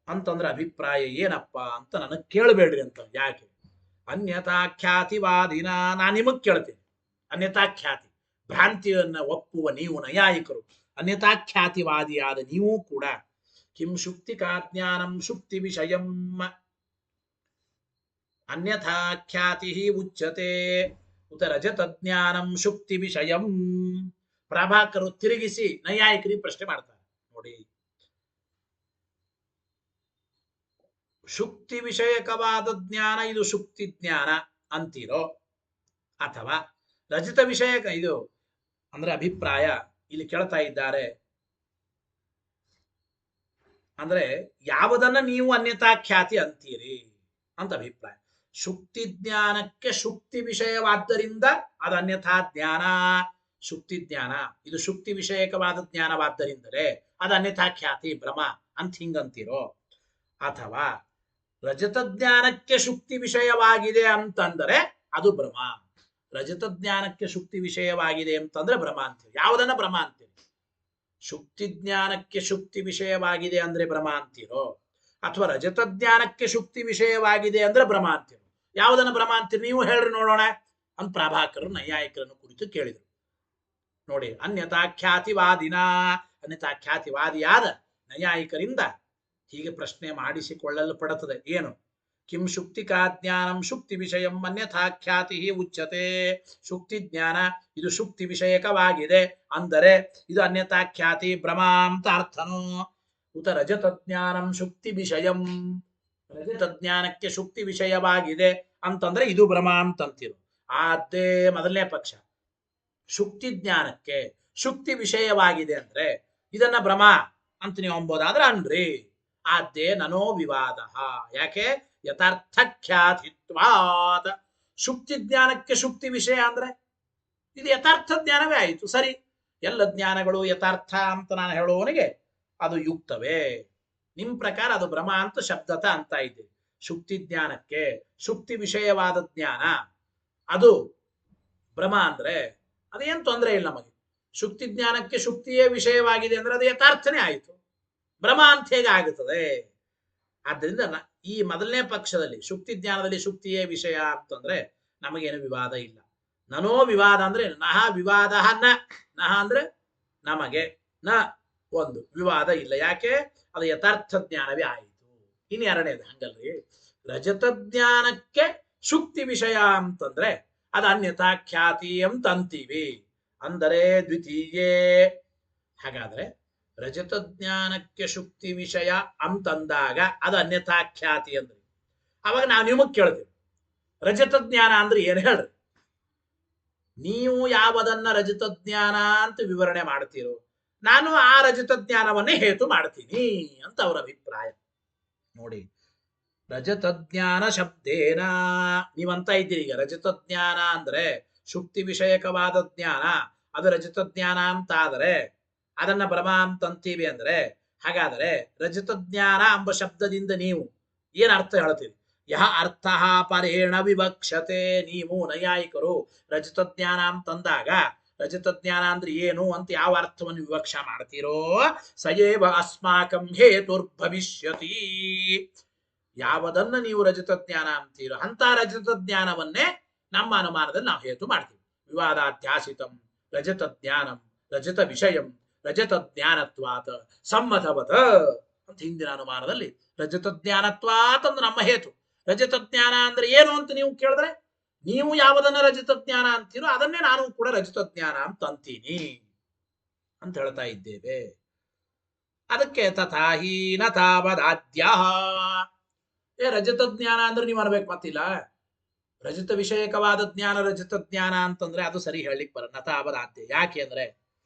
Speaker 1: ಅಂತಂದ್ರೆ ಅಭಿಪ್ರಾಯ ಏನಪ್ಪ ಅಂತ ನನಗೆ ಕೇಳಬೇಡ್ರಿ ಅಂತ. ಯಾಕೆ? ಅನ್ಯಥಾಖ್ಯಾತಿವಾದಿನ. ನಾನು ನಿಮಗ್ ಕೇಳ್ತೀನಿ. ಅನ್ಯಥಾಖ್ಯಾತಿ ಭ್ರಾಂತಿಯನ್ನ ಒಪ್ಪುವ ನೀವು ನೈಯಾಯಿಕರು, ಅನ್ಯಥಾಖ್ಯಾತಿವಾದಿಯಾದ ನೀವು ಕೂಡ ಕಿಂ ಶುಕ್ತಿಕಾ ಜ್ಞಾನಂ ಶುಕ್ತಿ ವಿಷಯಂ ಅನ್ಯಥಾಖ್ಯಾತಿ ಉಚ್ಯತೆ ಉತ ರಜತ ಜ್ಞಾನಂ ಶುಕ್ತಿ ವಿಷಯಂ. ಪ್ರಭಾಕರು ತಿರುಗಿಸಿ ನೈಯಾಯಿಕರಿಗೆ ಪ್ರಶ್ನೆ ಮಾಡ್ತಾರೆ. ನೋಡಿ, ಶುಕ್ತಿ ವಿಷಯಕವಾದ ಜ್ಞಾನ ಇದು ಶುಕ್ತಿ ಜ್ಞಾನ ಅಂತೀರೋ ಅಥವಾ ರಜತ ವಿಷಯಕ ಇದು ಅಂದ್ರೆ ಅಭಿಪ್ರಾಯ ಇಲ್ಲಿ ಕೇಳ್ತಾ ಇದ್ದಾರೆ. ಅಂದ್ರೆ ಯಾವುದನ್ನ ನೀವು ಅನ್ಯಥಾಖ್ಯಾತಿ ಅಂತೀರಿ ಅಂತ ಅಭಿಪ್ರಾಯ. ಶುಕ್ತಿ ಜ್ಞಾನಕ್ಕೆ ಶುಕ್ತಿ ವಿಷಯವಾದ್ದರಿಂದ ಅದು ಅನ್ಯಥಾ ಜ್ಞಾನ. ಶುಕ್ತಿ ಜ್ಞಾನ ಇದು ಶುಕ್ತಿ ವಿಷಯಕವಾದ ಜ್ಞಾನವಾದ್ದರಿಂದಲೇ ಅದು ಅನ್ಯಥಾಖ್ಯಾತಿ ಭ್ರಮ ಅಂತ ಹಿಂಗಂತೀರೋ, ಅಥವಾ ರಜತ ಜ್ಞಾನಕ್ಕೆ ಶುಕ್ತಿ ವಿಷಯವಾಗಿದೆ ಅಂತಂದರೆ ಅದು ಭ್ರಮ. ರಜತ ಜ್ಞಾನಕ್ಕೆ ಶುಕ್ತಿ ವಿಷಯವಾಗಿದೆ ಅಂತಂದ್ರೆ ಭ್ರಮ ಅಂತೀವಿ. ಯಾವುದನ್ನ ಭ್ರಮ ಅಂತೀರಿ? ಶುಕ್ತಿ ಜ್ಞಾನಕ್ಕೆ ಶುಕ್ತಿ ವಿಷಯವಾಗಿದೆ ಅಂದ್ರೆ ಭ್ರಮ ಅಂತೀರೋ, ಅಥವಾ ರಜತ ಜ್ಞಾನಕ್ಕೆ ಶುಕ್ತಿ ವಿಷಯವಾಗಿದೆ ಅಂದ್ರೆ ಭ್ರಮ ಅಂತೀರೋ? ಯಾವುದನ್ನ ಭ್ರಮ ಅಂತೀರಿ ನೀವು ಹೇಳ್ರಿ ನೋಡೋಣ ಅಂತ ಪ್ರಭಾಕರರು ನೈಯಾಯಿಕರನ್ನು ಕುರಿತು ಕೇಳಿದರು. ನೋಡಿ, ಅನ್ಯಥಾಖ್ಯಾತಿವಾದಿನ, ಅನ್ಯಥಾಖ್ಯಾತಿವಾದಿಯಾದ ನೈಯಾಯಿಕರಿಂದ ಹೀಗೆ ಪ್ರಶ್ನೆ ಮಾಡಿಸಿಕೊಳ್ಳಲ್ಪಡುತ್ತದೆ. ಏನು? ಕಿಂ ಶುಕ್ತಿಕಾ ಜ್ಞಾನಂ ಶುಕ್ತಿ ವಿಷಯಂ ಅನ್ಯಥಾಖ್ಯಾತಿ ಉಚ್ಯತೆ. ಶುಕ್ತಿ ಜ್ಞಾನ ಇದು ಶುಕ್ತಿ ವಿಷಯಕವಾಗಿದೆ ಅಂದರೆ ಇದು ಅನ್ಯಥಾಖ್ಯಾತಿ ಭ್ರಮ ಅಂತ ಅರ್ಥನೋ, ಉತ ರಜತ ಜ್ಞಾನಂ ಶುಕ್ತಿ ವಿಷಯಂ ರಜತ ಜ್ಞಾನಕ್ಕೆ ಶುಕ್ತಿ ವಿಷಯವಾಗಿದೆ ಅಂತಂದ್ರೆ ಇದು ಭ್ರಮ ಅಂತಂತಿರು. ಅದೇ ಮೊದಲನೇ ಪಕ್ಷ. ಶುಕ್ತಿ ಜ್ಞಾನಕ್ಕೆ ಶುಕ್ತಿ ವಿಷಯವಾಗಿದೆ ಅಂದ್ರೆ ಇದನ್ನ ಭ್ರಮ ಅಂತ ನೀವು ಅಂಬೋದಾದ್ರೆ ಅನ್ರಿ. ಆದ್ದೇ ನನೋ ವಿವಾದ. ಯಾಕೆ? ಯಥಾರ್ಥಖ್ಯಾತಿತ್ವಾದ. ಶುಕ್ತಿ ಜ್ಞಾನಕ್ಕೆ ಶುಕ್ತಿ ವಿಷಯ ಅಂದ್ರೆ ಇದು ಯಥಾರ್ಥ ಜ್ಞಾನವೇ ಆಯಿತು. ಸರಿ, ಎಲ್ಲ ಜ್ಞಾನಗಳು ಯಥಾರ್ಥ ಅಂತ ನಾನು ಹೇಳುವವನಿಗೆ ಅದು ಯುಕ್ತವೇ. ನಿಮ್ ಪ್ರಕಾರ ಅದು ಭ್ರಮ ಅಂತ ಶಬ್ದತ ಅಂತ ಇದ್ದೀವಿ. ಶುಕ್ತಿ ಜ್ಞಾನಕ್ಕೆ ಶುಕ್ತಿ ವಿಷಯವಾದ ಜ್ಞಾನ ಅದು ಭ್ರಮ ಅಂದ್ರೆ ಅದೇನು ತೊಂದರೆ ಇಲ್ಲ ನಮಗೆ. ಶುಕ್ತಿ ಜ್ಞಾನಕ್ಕೆ ಶುಕ್ತಿಯೇ ವಿಷಯವಾಗಿದೆ ಅಂದ್ರೆ ಅದು ಯಥಾರ್ಥನೇ ಆಯಿತು. ಭ್ರಮ ಅಂತ ಹೇಗೆ ಆಗುತ್ತದೆ? ಆದ್ದರಿಂದ ಈ ಮೊದಲನೇ ಪಕ್ಷದಲ್ಲಿ ಶುಕ್ತಿ ಜ್ಞಾನದಲ್ಲಿ ಶುಕ್ತಿಯೇ ವಿಷಯ ಅಂತಂದ್ರೆ ನಮಗೇನು ವಿವಾದ ಇಲ್ಲ. ನನೋ ವಿವಾದ ಅಂದ್ರೆ ನಹ ವಿವಾದ ನ, ನಹ ಅಂದ್ರೆ ನಮಗೆ, ನ ಒಂದು ವಿವಾದ ಇಲ್ಲ. ಯಾಕೆ? ಅದು ಯಥಾರ್ಥ ಜ್ಞಾನವೇ ಆಯಿತು. ಇನ್ನು ಎರಡನೇದು ಹಂಗಲ್ರಿ, ರಜತ ಜ್ಞಾನಕ್ಕೆ ಶುಕ್ತಿ ವಿಷಯ ಅಂತಂದ್ರೆ ಅದು ಅನ್ಯಥಾಖ್ಯಾತಿ ಅಂತ ಅಂತೀವಿ. ಅಂದರೆ ದ್ವಿತೀಯೇ. ಹಾಗಾದ್ರೆ ರಜತ ಜ್ಞಾನಕ್ಕೆ ಶುಕ್ತಿ ವಿಷಯ ಅಂತಂದಾಗ ಅದು ಅನ್ಯಥಾಖ್ಯಾತಿ ಅಂದ್ರೆ ಅವಾಗ ನಾವು ನಿಮಗ್ ಕೇಳ್ತೀವಿ ರಜತ ಜ್ಞಾನ ಅಂದ್ರೆ ಏನು ಹೇಳ್ರಿ? ನೀವು ಯಾವದನ್ನ ರಜತ ಜ್ಞಾನ ಅಂತ ವಿವರಣೆ ಮಾಡ್ತೀರೋ ನಾನು ಆ ರಜತ ಜ್ಞಾನವನ್ನೇ ಹೇತು ಮಾಡ್ತೀನಿ ಅಂತ ಅವರ ಅಭಿಪ್ರಾಯ. ನೋಡಿ, ರಜತ ಜ್ಞಾನ ಶಬ್ದೇನ ನೀವಂತ ಇದ್ದೀರಿ ಈಗ ರಜತ ಜ್ಞಾನ ಅಂದ್ರೆ ಶುಕ್ತಿ ವಿಷಯಕವಾದ ಜ್ಞಾನ, ಅದು ರಜತ ಜ್ಞಾನ ಅಂತ ಆದರೆ ಅದನ್ನ ಭ್ರಮ ಅಂತ ಅಂತೀವಿ ಅಂದ್ರೆ, ಹಾಗಾದರೆ ರಜತ ಜ್ಞಾನ ಎಂಬ ಶಬ್ದದಿಂದ ನೀವು ಏನ್ ಅರ್ಥ ಹೇಳ್ತೀರಿ? ಯಹ ಅರ್ಥ ಪರೇಣ ವಿವಕ್ಷತೆ. ನೀವು ನೈಯಾಯಿಕರು ರಜತ ಜ್ಞಾನ ಅಂತಂದಾಗ ರಜತ ಜ್ಞಾನ ಅಂದ್ರೆ ಏನು ಅಂತ ಯಾವ ಅರ್ಥವನ್ನು ವಿವಕ್ಷ ಮಾಡ್ತೀರೋ ಸಯೇವ ಅಸ್ಮಾಕಂ ಹೇತುರ್ಭವಿಷ್ಯತಿ. ಯಾವದನ್ನ ನೀವು ರಜತ ಜ್ಞಾನ ಅಂತೀರೋ ಅಂತ ರಜತ ಜ್ಞಾನವನ್ನೇ ನಮ್ಮ ಅನುಮಾನದಲ್ಲಿ ನಾವು ಹೇತು ಮಾಡ್ತೀವಿ. ವಿವಾದಾಧ್ಯಾಸಿತಂ ರಜತ ಜ್ಞಾನಂ ರಜತ ವಿಷಯಂ ರಜತ ಜ್ಞಾನತ್ವಾತ ಸಮ್ಮತವತ ಅಂತ ಹಿಂದಿನ ಅನುಮಾನದಲ್ಲಿ ರಜತ ಜ್ಞಾನತ್ವಾತ್ ಅಂದ್ರೆ ನಮ್ಮ ಹೇತು. ರಜತ ಜ್ಞಾನ ಅಂದ್ರೆ ಏನು ಅಂತ ನೀವು ಕೇಳಿದ್ರೆ, ನೀವು ಯಾವುದನ್ನ ರಜತ ಜ್ಞಾನ ಅಂತೀರೋ ಅದನ್ನೇ ನಾನು ಕೂಡ ರಜತ ಜ್ಞಾನ ಅಂತ ಅಂತೀನಿ ಅಂತ ಹೇಳ್ತಾ ಇದ್ದೇವೆ. ಅದಕ್ಕೆ ತಥಾಹಿ ನ ತಾವದಾದ್ಯ. ರಜತ ಜ್ಞಾನ ಅಂದ್ರೆ ನೀವು ಅನ್ಬೇಕು ಮತ್ತಿಲ್ಲ, ರಜತ ವಿಷಯಕವಾದ ಜ್ಞಾನ ರಜತ ಜ್ಞಾನ ಅಂತಂದ್ರೆ ಅದು ಸರಿ ಹೇಳಲಿಕ್ಕೆ ಬರ. ನತಾವದಾದ್ಯ ಯಾಕೆ ಅಂದ್ರೆ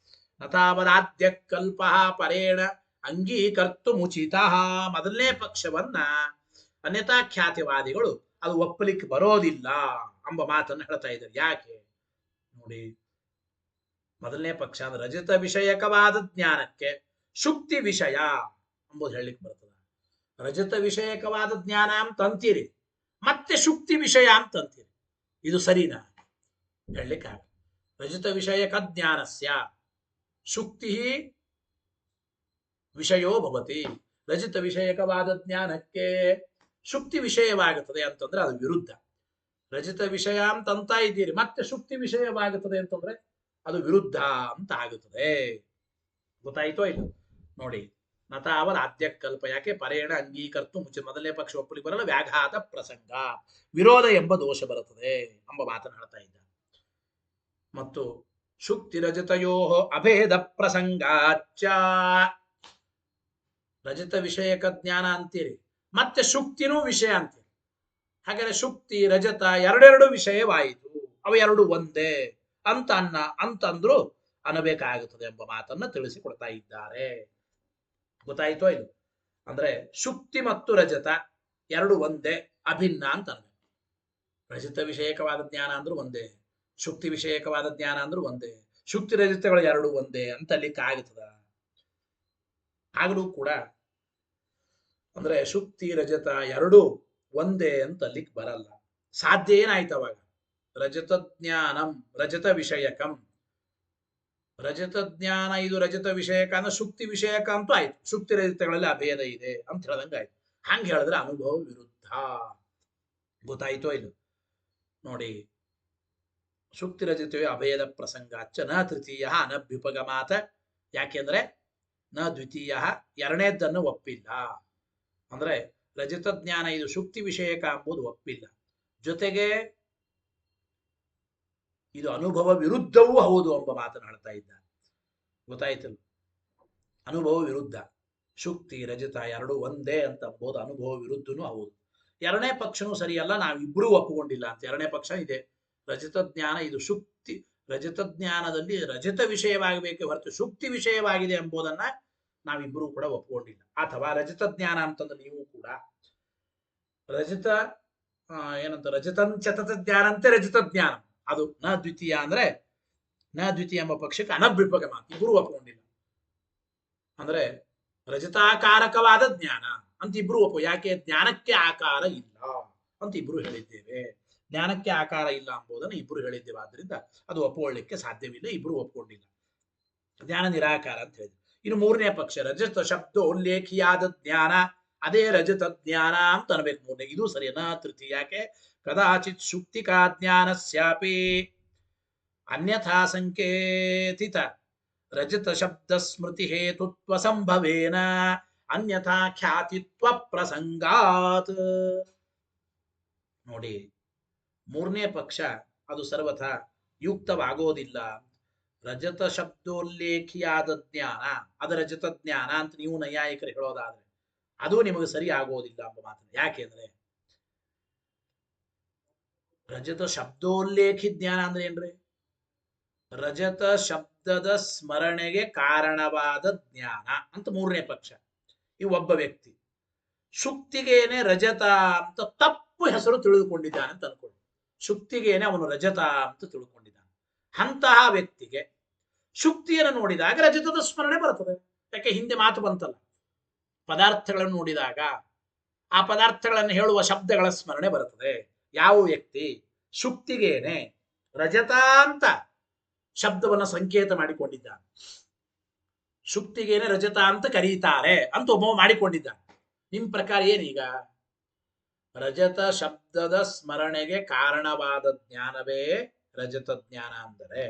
Speaker 1: ನತಾವದಾದ್ಯ ಕಲ್ಪ ಪರೇಣ ಅಂಗೀಕರ್ತು ಮುಚಿತ. ಮೊದಲನೇ ಪಕ್ಷವನ್ನ ಅನ್ಯತಾ ಖ್ಯಾತಿವಾದಿಗಳು ಅದು ಒಪ್ಪಲಿಕ್ಕೆ ಬರೋದಿಲ್ಲ ಎಂಬ ಮಾತನ್ನು ಹೇಳ್ತಾ ಇದ್ದಾರೆ. ಯಾಕೆ ನೋಡಿ, ಮೊದಲನೇ ಪಕ್ಷ ಅಂದ್ರೆ ರಜತ ವಿಷಯಕವಾದ ಜ್ಞಾನಕ್ಕೆ ಶುಕ್ತಿ ವಿಷಯ ಎಂಬುದು ಹೇಳಲಿಕ್ಕೆ ಬರ್ತದೆ. ರಜತ ವಿಷಯಕವಾದ ಜ್ಞಾನ ಅಂತ ಅಂತೀರಿ, ಮತ್ತೆ ಶುಕ್ತಿ ವಿಷಯ ಅಂತ ಅಂತೀರಿ, ಇದು ಸರಿನಾ? ಹೇಳಲಿಕ್ಕೆ ಆಗ ರಜತ ವಿಷಯಕ ಜ್ಞಾನಸ್ಯ ಶುಕ್ತಿ ವಿಷಯೋ ಭವತಿ. ರಜತ ವಿಷಯಕವಾದ ಜ್ಞಾನಕ್ಕೆ ಶುಕ್ತಿ ವಿಷಯವಾಗುತ್ತದೆ ಅಂತಂದ್ರೆ ಅದು ವಿರುದ್ಧ. ರಜತ ವಿಷಯ ಅಂತ ಇದ್ದೀರಿ, ಮತ್ತೆ ಶುಕ್ತಿ ವಿಷಯವಾಗುತ್ತದೆ ಅಂತಂದ್ರೆ ಅದು ವಿರುದ್ಧ ಅಂತ ಆಗುತ್ತದೆ. ಗೊತ್ತಾಯ್ತೋ ಇಲ್ಲ? ನೋಡಿ, ನತಾವದ ಆದ್ಯಕಲ್ಪ ಯಾಕೆ ಪರೇಣ ಅಂಗೀಕರ್ತು ಮುಚ್ಚ. ಮೊದಲನೇ ಪಕ್ಷ ಒಪ್ಪಲಿಕ್ಕೆ ಬರಲ್ಲ, ವ್ಯಾಘಾತ ಪ್ರಸಂಗ ವಿರೋಧ ಎಂಬ ದೋಷ ಬರುತ್ತದೆ ಎಂಬ ಮಾತನ್ನು ಹೇಳ್ತಾ ಇದ್ದ. ಮತ್ತು ಶುಕ್ತಿ ರಜತಯೋ ಅಭೇದ ಪ್ರಸಂಗಾಚ. ರಜತ ವಿಷಯಕ ಜ್ಞಾನ ಅಂತೀರಿ, ಮತ್ತೆ ಶುಕ್ತಿನೂ ವಿಷಯ ಅಂತೀರಿ. ಹಾಗಾದ್ರೆ ಶುಕ್ತಿ ರಜತ ಎರಡೆರಡು ವಿಷಯವಾಯಿತು, ಅವ ಎರಡು ಒಂದೇ ಅಂತಂದ್ರು ಅನ್ನಬೇಕಾಗುತ್ತದೆ ಎಂಬ ಮಾತನ್ನ ತಿಳಿಸಿಕೊಡ್ತಾ ಇದ್ದಾರೆ. ಗೊತ್ತಾಯ್ತೋ ಇದು? ಅಂದ್ರೆ ಶುಕ್ತಿ ಮತ್ತು ರಜತ ಎರಡು ಒಂದೇ, ಅಭಿನ್ನ ಅಂತ ಅನ್ಬೇಕು. ರಜತ ವಿಷಯಕವಾದ ಜ್ಞಾನ ಅಂದ್ರೂ ಒಂದೇ, ಶುಕ್ತಿ ವಿಷಯಕವಾದ ಜ್ಞಾನ ಅಂದ್ರೂ ಒಂದೇ, ಶುಕ್ತಿ ರಜತಗಳು ಎರಡು ಒಂದೇ ಅಂತ ಅಲ್ಲಿಕ್ಕೆ ಆಗುತ್ತದ? ಆಗಲೂ ಕೂಡ ಅಂದ್ರೆ ಶುಕ್ತಿ ರಜತ ಎರಡು ಒಂದೇ ಅಂತ ಅಲ್ಲಿಕ್ಕೆ ಬರಲ್ಲ. ಸಾಧ್ಯ ಏನಾಯ್ತು ಅವಾಗ? ರಜತ ಜ್ಞಾನಂ ರಜತ ವಿಷಯಕಂ. ರಜತ ಜ್ಞಾನ ಇದು ರಜತ ವಿಷಯಕ ಅಂದ್ರೆ ಶುಕ್ತಿ ವಿಷಯಕ ಅಂತೂ ಆಯ್ತು, ಶುಕ್ತಿ ರಜತಗಳಲ್ಲಿ ಅಭೇದ ಇದೆ ಅಂತ ಹೇಳ್ದಂಗ ಆಯ್ತು. ಹಂಗ ಹೇಳಿದ್ರೆ ಅನುಭವ ವಿರುದ್ಧ. ಗೊತ್ತಾಯ್ತೋ ಇದು? ನೋಡಿ, ಶುಕ್ತಿ ರಜತವೇ ಅಭೇದ ಪ್ರಸಂಗಾಚ ನ ತೃತೀಯ ಅನಭ್ಯುಪಗಮಾತ. ಯಾಕೆಂದ್ರೆ ನ ದ್ವಿತೀಯ ಎರಡನೇದ್ದನ್ನು ಒಪ್ಪಿಲ್ಲ. ಅಂದ್ರೆ ರಜತ ಜ್ಞಾನ ಇದು ಶುಕ್ತಿ ವಿಷಯಕ ಎಂಬುದು ಒಪ್ಪಿಲ್ಲ, ಜೊತೆಗೆ ಇದು ಅನುಭವ ವಿರುದ್ಧವೂ ಹೌದು ಎಂಬ ಮಾತನ್ನು ಹೇಳ್ತಾ ಇದ್ದಾರೆ. ಗೊತ್ತಾಯ್ತಲ್ಲ? ಅನುಭವ ವಿರುದ್ಧ. ಶುಕ್ತಿ ರಜತ ಎರಡು ಒಂದೇ ಅಂತ ಅಂಬೋದು ಅನುಭವ ವಿರುದ್ಧನೂ ಹೌದು. ಎರಡನೇ ಪಕ್ಷನೂ ಸರಿಯಲ್ಲ, ನಾವಿಬ್ರು ಒಪ್ಪಿಕೊಂಡಿಲ್ಲ ಅಂತ. ಎರಡನೇ ಪಕ್ಷ ಇದೆ, ರಜತ ಜ್ಞಾನ ಇದು ಶುಕ್ತಿ ರಜತ ಜ್ಞಾನದಲ್ಲಿ ರಜತ ವಿಷಯವಾಗಬೇಕೆ ಹೊರತು ಶುಕ್ತಿ ವಿಷಯವಾಗಿದೆ ಎಂಬುದನ್ನ ನಾವಿಬ್ಬರೂ ಕೂಡ ಒಪ್ಪಿಕೊಂಡಿಲ್ಲ. ಅಥವಾ ರಜತ ಜ್ಞಾನ ಅಂತಂದ್ರೆ ನೀವು ಕೂಡ ರಜತ ಏನಂತ ರಜತಂಚತತ ಜ್ಞಾನಂತೆ ರಜತ ಜ್ಞಾನ ಅದು ನ ದ್ವಿತೀಯ ಅಂದ್ರೆ ನ ದ್ವಿತೀಯ ಎಂಬ ಪಕ್ಷಕ್ಕೆ ಅನಭ್ಯುಪಗಮ ಇಬ್ಬರು ಒಪ್ಪಿಕೊಂಡಿಲ್ಲ. ಅಂದ್ರೆ ರಜತಾಕಾರಕವಾದ ಜ್ಞಾನ ಅಂತ ಇಬ್ರು ಒಪ್ಪು. ಯಾಕೆ? ಜ್ಞಾನಕ್ಕೆ ಆಕಾರ ಇಲ್ಲ ಅಂತ ಇಬ್ರು ಹೇಳಿದ್ದೇವೆ. ಜ್ಞಾನಕ್ಕೆ ಆಕಾರ ಇಲ್ಲ ಎಂಬುದನ್ನು ಇಬ್ರು ಹೇಳಿದ್ದೇವೆ. ಆದ್ರಿಂದ ಅದು ಒಪ್ಪಿಕೊಳ್ಳಿಕ್ಕೆ ಸಾಧ್ಯವಿಲ್ಲ, ಇಬ್ರು ಒಪ್ಪಿಕೊಂಡಿಲ್ಲ. ಜ್ಞಾನ ನಿರಾಕಾರ ಅಂತ ಹೇಳಿದ್ರು. ಇನ್ನು ಮೂರನೇ ಪಕ್ಷ ರಜತ ಶಬ್ದ ಉಲ್ಲೇಖಿಯಾದ ಜ್ಞಾನ, ಅದೇ ರಜತ ಜ್ಞಾನ ಅಂತ ಅನ್ಬೇಕು. ಮೂರನೇ ಇದು ಸರಿ. ನ ತೃತೀಯ ಯಾಕೆ? ಕದಾಚಿತ್ ಶುಕ್ತಿಕಾ ಜ್ಞಾನಸ್ಯಾಪಿ ಅನ್ಯಥಾ ಸಂಕೇತಿತ ರಜತ ಶಬ್ದ ಸ್ಮೃತಿ ಹೇತುತ್ವ ಸಂಭವೇನ ಅನ್ಯಥಾ ಖ್ಯಾತಿತ್ವ ಪ್ರಸಂಗಾತ್. ನೋಡಿ, ಮೂರನೇ ಪಕ್ಷ ಅದು ಸರ್ವಥಾ ಯುಕ್ತವಾಗೋದಿಲ್ಲ. ರಜತ ಶಬ್ದೋಲ್ಲೇಖಿಯಾದ ಜ್ಞಾನ ಅದು ರಜತ ಜ್ಞಾನ ಅಂತ ನೀವು ನೈಯಾಯಿಕರು ಹೇಳೋದಾದ್ರೆ ಅದು ನಿಮಗೆ ಸರಿ ಆಗೋದಿಲ್ಲ ಎಂಬ ಮಾತನ್ನು. ಯಾಕೆಂದ್ರೆ ರಜತ ಶಬ್ದೋಲ್ಲೇಖಿ ಜ್ಞಾನ ಅಂದ್ರೆ ಏನ್ರಿ? ರಜತ ಶಬ್ದದ ಸ್ಮರಣೆಗೆ ಕಾರಣವಾದ ಜ್ಞಾನ ಅಂತ ಮೂರನೇ ಪಕ್ಷ. ಈ ಒಬ್ಬ ವ್ಯಕ್ತಿ ಶುಕ್ತಿಗೇನೆ ರಜತ ಅಂತ ತಪ್ಪು ಹೆಸರು ತಿಳಿದುಕೊಂಡಿದ್ದಾನೆ ಅಂತ ಅನ್ಕೊಳ್ಳಿ. ಶುಕ್ತಿಗೇನೆ ಅವನು ರಜತ ಅಂತ ತಿಳ್ಕೊಂಡಿದ್ದಾನೆ. ಅಂತಹ ವ್ಯಕ್ತಿಗೆ ಶುಕ್ತಿಯನ್ನು ನೋಡಿದಾಗ ರಜತದ ಸ್ಮರಣೆ ಬರ್ತದೆ. ಯಾಕೆ ಹಿಂದೆ ಮಾತು ಬಂತಲ್ಲ, ಪದಾರ್ಥಗಳನ್ನು ನೋಡಿದಾಗ ಆ ಪದಾರ್ಥಗಳನ್ನು ಹೇಳುವ ಶಬ್ದಗಳ ಸ್ಮರಣೆ ಬರುತ್ತದೆ. ಯಾವ ವ್ಯಕ್ತಿ ಶುಕ್ತಿಗೇನೆ ರಜತ ಅಂತ ಶಬ್ದವನ್ನು ಸಂಕೇತ ಮಾಡಿಕೊಂಡಿದ್ದಾನೆ, ಶುಕ್ತಿಗೇನೆ ರಜತ ಅಂತ ಕರೀತಾರೆ ಅಂತ ಒಬ್ಬ ಮಾಡಿಕೊಂಡಿದ್ದಾನೆ. ನಿಮ್ ಪ್ರಕಾರ ಏನೀಗ? ರಜತ ಶಬ್ದದ ಸ್ಮರಣೆಗೆ ಕಾರಣವಾದ ಜ್ಞಾನವೇ ರಜತ ಜ್ಞಾನ ಅಂದರೆ,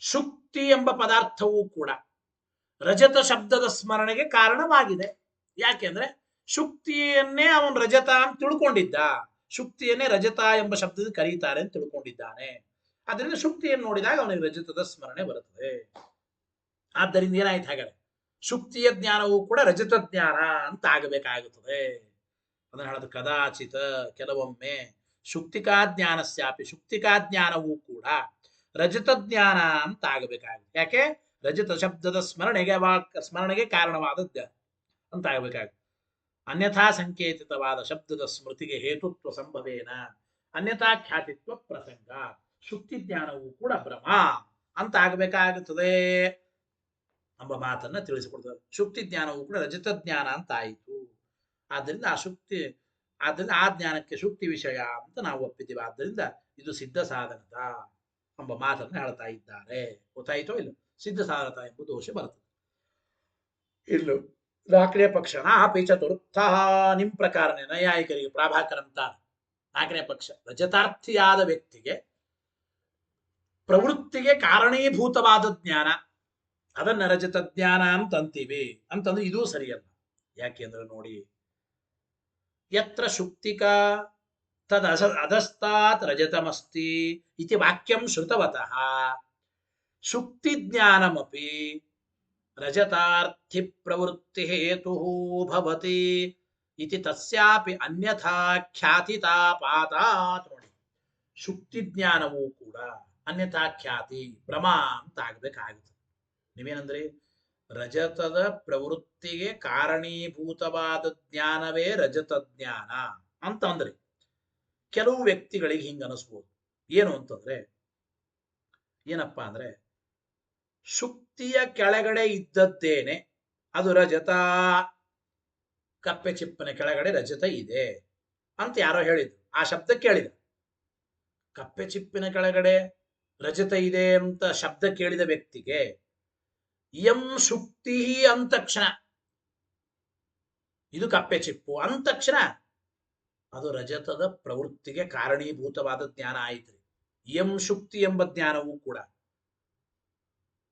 Speaker 1: ಶುಕ್ತಿ ಎಂಬ ಪದಾರ್ಥವೂ ಕೂಡ ರಜತ ಶಬ್ದದ ಸ್ಮರಣೆಗೆ ಕಾರಣವಾಗಿದೆ. ಯಾಕೆಂದ್ರೆ ಶುಕ್ತಿಯನ್ನೇ ಅವನು ರಜತ ಅಂತ ತಿಳ್ಕೊಂಡಿದ್ದ, ಶುಕ್ತಿಯನ್ನೇ ರಜತ ಎಂಬ ಶಬ್ದದಿಂದ ಕರೀತಾರೆ ಅಂತ ತಿಳ್ಕೊಂಡಿದ್ದಾನೆ. ಅದರಿಂದ ಶುಕ್ತಿಯನ್ನು ನೋಡಿದಾಗ ಅವನಿಗೆ ರಜತದ ಸ್ಮರಣೆ ಬರುತ್ತದೆ. ಆದ್ದರಿಂದ ಏನಾಯ್ತು ಹಾಗಾದ್ರೆ? ಶುಕ್ತಿಯ ಜ್ಞಾನವೂ ಕೂಡ ರಜತ ಜ್ಞಾನ ಅಂತ ಆಗಬೇಕಾಗುತ್ತದೆ. ಅದನ್ನ ಹೇಳೋದು ಕದಾಚಿತ, ಕೆಲವೊಮ್ಮೆ ಶುಕ್ತಿಕಾ ಜ್ಞಾನಸ್ಯಾಪಿ, ಶುಕ್ತಿಕಾ ಜ್ಞಾನವೂ ಕೂಡ ರಜತ ಜ್ಞಾನ ಅಂತ ಆಗಬೇಕಾಗುತ್ತೆ. ಯಾಕೆ? ರಜತ ಶಬ್ದದ ಸ್ಮರಣೆಗೆ ಕಾರಣವಾದ ಜ್ಞಾನ ಅಂತ ಆಗಬೇಕಾಗುತ್ತೆ. ಅನ್ಯಥಾ ಸಂಕೇತಿತವಾದ ಶಬ್ದದ ಸ್ಮೃತಿಗೆ ಹೇತುತ್ವ ಸಂಭವೇನ ಅನ್ಯಥಾ ಖ್ಯಾತಿತ್ವ ಪ್ರಸಂಗ, ಶುಕ್ತಿ ಜ್ಞಾನವೂ ಕೂಡ ಭ್ರಮ ಅಂತ ಆಗಬೇಕಾಗುತ್ತದೆ ಎಂಬ ಮಾತನ್ನ ತಿಳಿಸಿಕೊಡ್ತಾರೆ. ಶುಕ್ತಿ ಜ್ಞಾನವೂ ಕೂಡ ರಜತ ಜ್ಞಾನ ಅಂತ ಆಯಿತು. ಆದ್ದರಿಂದ ಆ ಜ್ಞಾನಕ್ಕೆ ಶುಕ್ತಿ ವಿಷಯ ಅಂತ ನಾವು ಒಪ್ಪಿದ್ದೀವಿ. ಆದ್ದರಿಂದ ಇದು ಸಿದ್ಧ ಸಾಧನದ ಎಂಬ ಮಾತನ್ನು ಹೇಳ್ತಾ ಇದ್ದಾರೆ. ಗೊತ್ತಾಯಿತೋ ಇಲ್ಲ? ಸಿದ್ಧ ಸಾಧನತ ಎಂಬ ದೋಷ ಬರ್ತದೆ. ಇಲ್ಲೂ ನಾಲ್ಕನೇ ಪಕ್ಷ ನಾಪಿ ಚತುರ್ಥ, ನಿಮ್ ಪ್ರಕಾರನೇ ನೈಯಾಯಿಕರಿಗೆ ಪ್ರಾಭಾಕರಂತ ನಾಲ್ಕನೇ ಪಕ್ಷ, ರಜತಾರ್ಥಿಯಾದ ವ್ಯಕ್ತಿಗೆ ಪ್ರವೃತ್ತಿಗೆ ಕಾರಣೀಭೂತವಾದ ಜ್ಞಾನ, ಅದನ್ನ ರಜತ ಜ್ಞಾನ ಅಂತ ಅಂತೀವಿ ಅಂತಂದ್ರೆ ಇದೂ ಸರಿಯಲ್ಲ. ಯಾಕೆಂದ್ರೆ ನೋಡಿ, ಯತ್ರ ಶುಕ್ತಿಕಾ ತದ ಅಧಸ್ತಾತ್ ರಜತಮಸ್ತಿ ಇತಿ ವಾಕ್ಯಂ ಶ್ರುತವತಃ ಶುಕ್ತಿ ಜ್ಞಾನಮಪಿ ರಜತಾರ್ಥಿ ಪ್ರವೃತ್ತಿ ಹೇತು ಭವತಿ ಇತಿ ತಸ್ಯಾಪಿ ಅನ್ಯಥಾ ಖ್ಯಾತಿತಾಪಾತಾತ್. ನೋಡಿ, ಶುಕ್ತಿ ಜ್ಞಾನವೂ ಕೂಡ ಅನ್ಯಥಾ ಖ್ಯಾತಿ ಭ್ರಮ ಅಂತ ಆಗ್ಬೇಕಾಗುತ್ತೆ. ನೀವೇನಂದ್ರಿ? ರಜತದ ಪ್ರವೃತ್ತಿಗೆ ಕಾರಣೀಭೂತವಾದ ಜ್ಞಾನವೇ ರಜತ ಜ್ಞಾನ ಅಂತ ಅಂದ್ರಿ. ಕೆಲವು ವ್ಯಕ್ತಿಗಳಿಗೆ ಹಿಂಗ ಅನಿಸ್ಬೋದು. ಏನು ಅಂತಂದ್ರೆ, ಏನಪ್ಪಾ ಅಂದ್ರೆ, ಶುಕ್ತಿಯ ಕೆಳಗಡೆ ಇದ್ದದ್ದೇನೆ ಅದು ರಜತ, ಕಪ್ಪೆ ಚಿಪ್ಪನ ಕೆಳಗಡೆ ರಜತ ಇದೆ ಅಂತ ಯಾರೋ ಹೇಳಿದ್ರು. ಆ ಶಬ್ದ ಕೇಳಿದ, ಕಪ್ಪೆ ಚಿಪ್ಪಿನ ಕೆಳಗಡೆ ರಜತ ಇದೆ ಅಂತ ಶಬ್ದ ಕೇಳಿದ ವ್ಯಕ್ತಿಗೆ ಯಂ ಶುಕ್ತಿ ಅಂದ ತಕ್ಷಣ, ಇದು ಕಪ್ಪೆ ಚಿಪ್ಪು ಅಂದ ತಕ್ಷಣ ಅದು ರಜತದ ಪ್ರವೃತ್ತಿಗೆ ಕಾರಣೀಭೂತವಾದ ಜ್ಞಾನ ಆಯಿತು. ಯಂ ಶುಕ್ತಿ ಎಂಬ ಜ್ಞಾನವೂ ಕೂಡ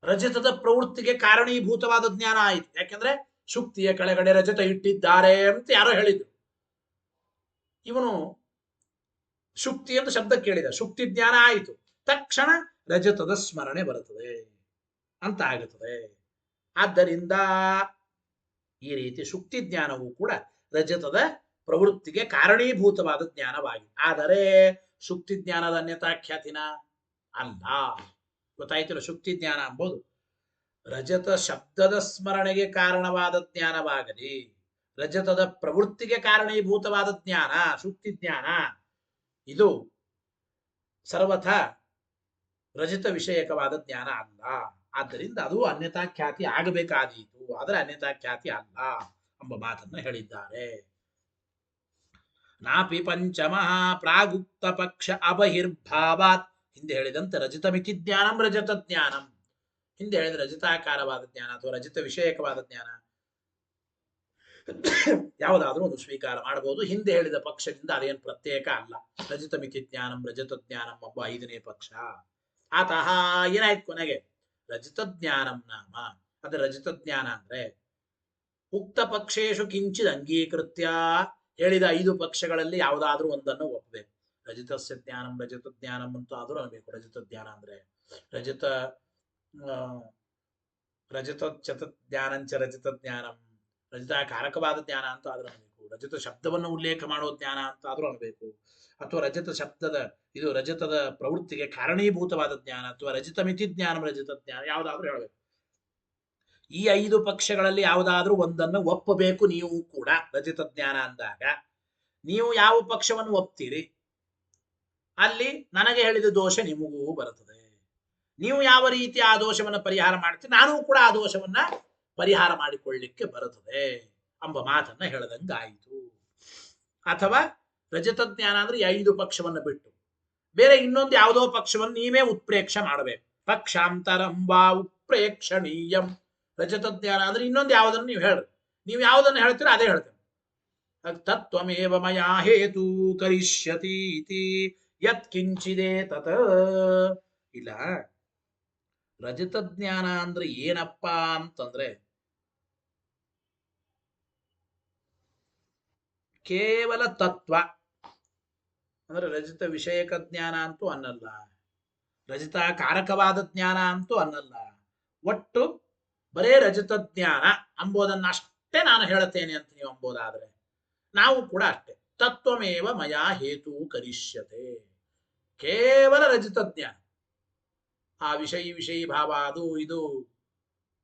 Speaker 1: ರಜತದ ಪ್ರವೃತ್ತಿಗೆ ಕಾರಣೀಭೂತವಾದ ಜ್ಞಾನ ಆಯಿತು. ಯಾಕೆಂದ್ರೆ ಶುಕ್ತಿಯ ಕೆಳಗಡೆ ರಜತ ಇಟ್ಟಿದ್ದಾರೆ ಅಂತ ಯಾರೋ ಹೇಳಿದ್ರು. ಇವನು ಶುಕ್ತಿ ಅಂತ ಶಬ್ದ ಕೇಳಿದ, ಶುಕ್ತಿ ಜ್ಞಾನ ಆಯಿತು, ತಕ್ಷಣ ರಜತದ ಸ್ಮರಣೆ ಬರುತ್ತದೆ ಅಂತ ಆಗುತ್ತದೆ. ಆದ್ದರಿಂದ ಈ ರೀತಿ ಶುಕ್ತಿ ಜ್ಞಾನವೂ ಕೂಡ ರಜತದ ಪ್ರವೃತ್ತಿಗೆ ಕಾರಣೀಭೂತವಾದ ಜ್ಞಾನವಾಗಿದೆ. ಆದರೆ ಶುಕ್ತಿ ಜ್ಞಾನದ ಅನ್ಯತಾ ಖ್ಯಾತಿನ ಅಲ್ಲ. ಗೊತ್ತಾಯ್ತಿಲ್ಲ? ಶುಕ್ತಿ ಜ್ಞಾನ ಎಂಬುದು ರಜತ ಶಬ್ದದ ಸ್ಮರಣೆಗೆ ಕಾರಣವಾದ ಜ್ಞಾನವಾಗಲಿ, ರಜತದ ಪ್ರವೃತ್ತಿಗೆ ಕಾರಣೀಭೂತವಾದ ಜ್ಞಾನ ಶುಕ್ತಿ ಜ್ಞಾನ, ಇದು ಸರ್ವಥ ರಜತ ವಿಷಯಕವಾದ ಜ್ಞಾನ ಅಲ್ಲ. ಆದ್ದರಿಂದ ಅದು ಅನ್ಯತಾ ಖ್ಯಾತಿ ಆಗಬೇಕಾದೀತು, ಆದರೆ ಅನ್ಯತಾ ಖ್ಯಾತಿ ಅಲ್ಲ ಎಂಬ ಮಾತನ್ನು ಹೇಳಿದ್ದಾರೆ. ನಾಪಿ ಪಂಚಮಃ ಪ್ರಾಗುಕ್ತ ಪಕ್ಷ ಅಬಹಿರ್ಭಾವಾತ್, ಹಿಂದೆ ಹೇಳಿದಂತೆ ರಜತ ಮಿತಿ ಜ್ಞಾನಂ ರಜತ ಜ್ಞಾನಂ, ಹಿಂದೆ ಹೇಳಿದ ರಜತಾಕಾರವಾದ ಜ್ಞಾನ ಅಥವಾ ರಜತ ವಿಷಯಕವಾದ ಜ್ಞಾನ ಯಾವುದಾದ್ರೂ ಒಂದು ಸ್ವೀಕಾರ ಮಾಡಬಹುದು. ಹಿಂದೆ ಹೇಳಿದ ಪಕ್ಷದಿಂದ ಅದೇನು ಪ್ರತ್ಯೇಕ ಅಲ್ಲ. ರಜತ ಮಿತಿ ಜ್ಞಾನಂ ರಜತ ಜ್ಞಾನಂ ಒಬ್ಬ ಐದನೇ ಪಕ್ಷ. ಆತಃ ಏನಾಯ್ತು ಕೊನೆಗೆ? ರಜತ ಜ್ಞಾನಂ ನಾಮ, ಅದ್ರ ರಜತ ಜ್ಞಾನ ಅಂದ್ರೆ ಉಕ್ತ ಪಕ್ಷೇಶು ಕಿಂಚಿತ್ ಅಂಗೀಕೃತ್ಯ, ಹೇಳಿದ 5 ಪಕ್ಷಗಳಲ್ಲಿ ಯಾವುದಾದ್ರೂ ಒಂದನ್ನು ಒಪ್ಪಬೇಕು. ರಜತಸ್ಯ ಜ್ಞಾನಂ ರಜತ ಜ್ಞಾನಂ ಅಂತ ಆದ್ರೂ ಅನ್ಬೇಕು. ರಜತ ಜ್ಞಾನ ಅಂದ್ರೆ ರಜತ ರಜತ ಚತ ಜ್ಞಾನಂಚ ರಜತ ಜ್ಞಾನಂ, ರಜತಾಕಾರಕವಾದ ಜ್ಞಾನ ಅಂತ ಆದ್ರೂ ಅನ್ಬೇಕು. ರಜತ ಶಬ್ದವನ್ನು ಉಲ್ಲೇಖ ಮಾಡೋ ಜ್ಞಾನ ಅಂತ ಆದ್ರೂ ಅನ್ಬೇಕು, ಅಥವಾ ರಜತ ಶಬ್ದದ ಇದು ರಜತದ ಪ್ರವೃತ್ತಿಗೆ ಕಾರಣೀಭೂತವಾದ ಜ್ಞಾನ, ಅಥವಾ ರಜತ ಮಿತಿ ಜ್ಞಾನ, ರಜತ ಜ್ಞಾನ ಯಾವುದಾದ್ರೂ ಹೇಳಬೇಕು. ಈ 5 ಪಕ್ಷಗಳಲ್ಲಿ ಯಾವುದಾದ್ರೂ ಒಂದನ್ನು ಒಪ್ಪಬೇಕು. ನೀವು ಕೂಡ ರಜತ ಜ್ಞಾನ ಅಂದಾಗ ನೀವು ಯಾವ ಪಕ್ಷವನ್ನು ಒಪ್ತೀರಿ, ಅಲ್ಲಿ ನನಗೆ ಹೇಳಿದ ದೋಷ ನಿಮಗೂ ಬರುತ್ತದೆ. ನೀವು ಯಾವ ರೀತಿ ಆ ದೋಷವನ್ನು ಪರಿಹಾರ ಮಾಡ್ತೀರಿ, ನಾನು ಕೂಡ ಆ ದೋಷವನ್ನ ಪರಿಹಾರ ಮಾಡಿಕೊಳ್ಳಿಕ್ಕೆ ಬರುತ್ತದೆ ಎಂಬ ಮಾತನ್ನ ಹೇಳದಂಗಾಯಿತು. ಅಥವಾ ರಜತ ಜ್ಞಾನ ಅಂದ್ರೆ 5 ಪಕ್ಷವನ್ನು ಬಿಟ್ಟು ಬೇರೆ ಇನ್ನೊಂದು ಯಾವುದೋ ಪಕ್ಷವನ್ನು ನೀವೇ ಉತ್ಪ್ರೇಕ್ಷ ಮಾಡಬೇಕು. ಪಕ್ಷಾಂತರಂಬಾ ಉತ್ಪ್ರೇಕ್ಷಣೀಯಂ. ರಜತ ಜ್ಞಾನ ಅಂದ್ರೆ ಇನ್ನೊಂದು ಯಾವುದನ್ನು ನೀವು ಹೇಳ್ರಿ, ನೀವು ಯಾವುದನ್ನು ಹೇಳ್ತೀರೋ ಅದೇ ಹೇಳ್ತೇನೆ. ತತ್ವಮೇವ ಮಯಾ ಹೇತು ಕರಿಷ್ಯತಿ ಇತಿ ಯತ್ ಕಿಂಚಿದೇ ತತ. ಇಲ್ಲ, ರಜತ ಜ್ಞಾನ ಅಂದ್ರೆ ಏನಪ್ಪಾ ಅಂತಂದ್ರೆ ಕೇವಲ ತತ್ವ ಅಂದ್ರೆ ರಜತ ವಿಷಯಕ ಜ್ಞಾನ ಅಂತೂ ಅನ್ನಲ್ಲ, ರಜತ ಕಾರಕವಾದ ಜ್ಞಾನ ಅಂತೂ ಅನ್ನಲ್ಲ. ಒಟ್ಟು ಬರೇ ರಜತ ಜ್ಞಾನ ಅಂಬೋದನ್ನಷ್ಟೇ ನಾನು ಹೇಳುತ್ತೇನೆ ಅಂತ ನೀವು ಅಂಬೋದಾದ್ರೆ ನಾವು ಕೂಡ ಅಷ್ಟೇ. ತತ್ವಮೇವ ಮಯಾ ಹೇತು ಕರಿಷ್ಯತೆ. ಕೇವಲ ರಜತ ಜ್ಞಾನ, ಆ ವಿಷಯಿ ಭಾವ ಅದು ಇದು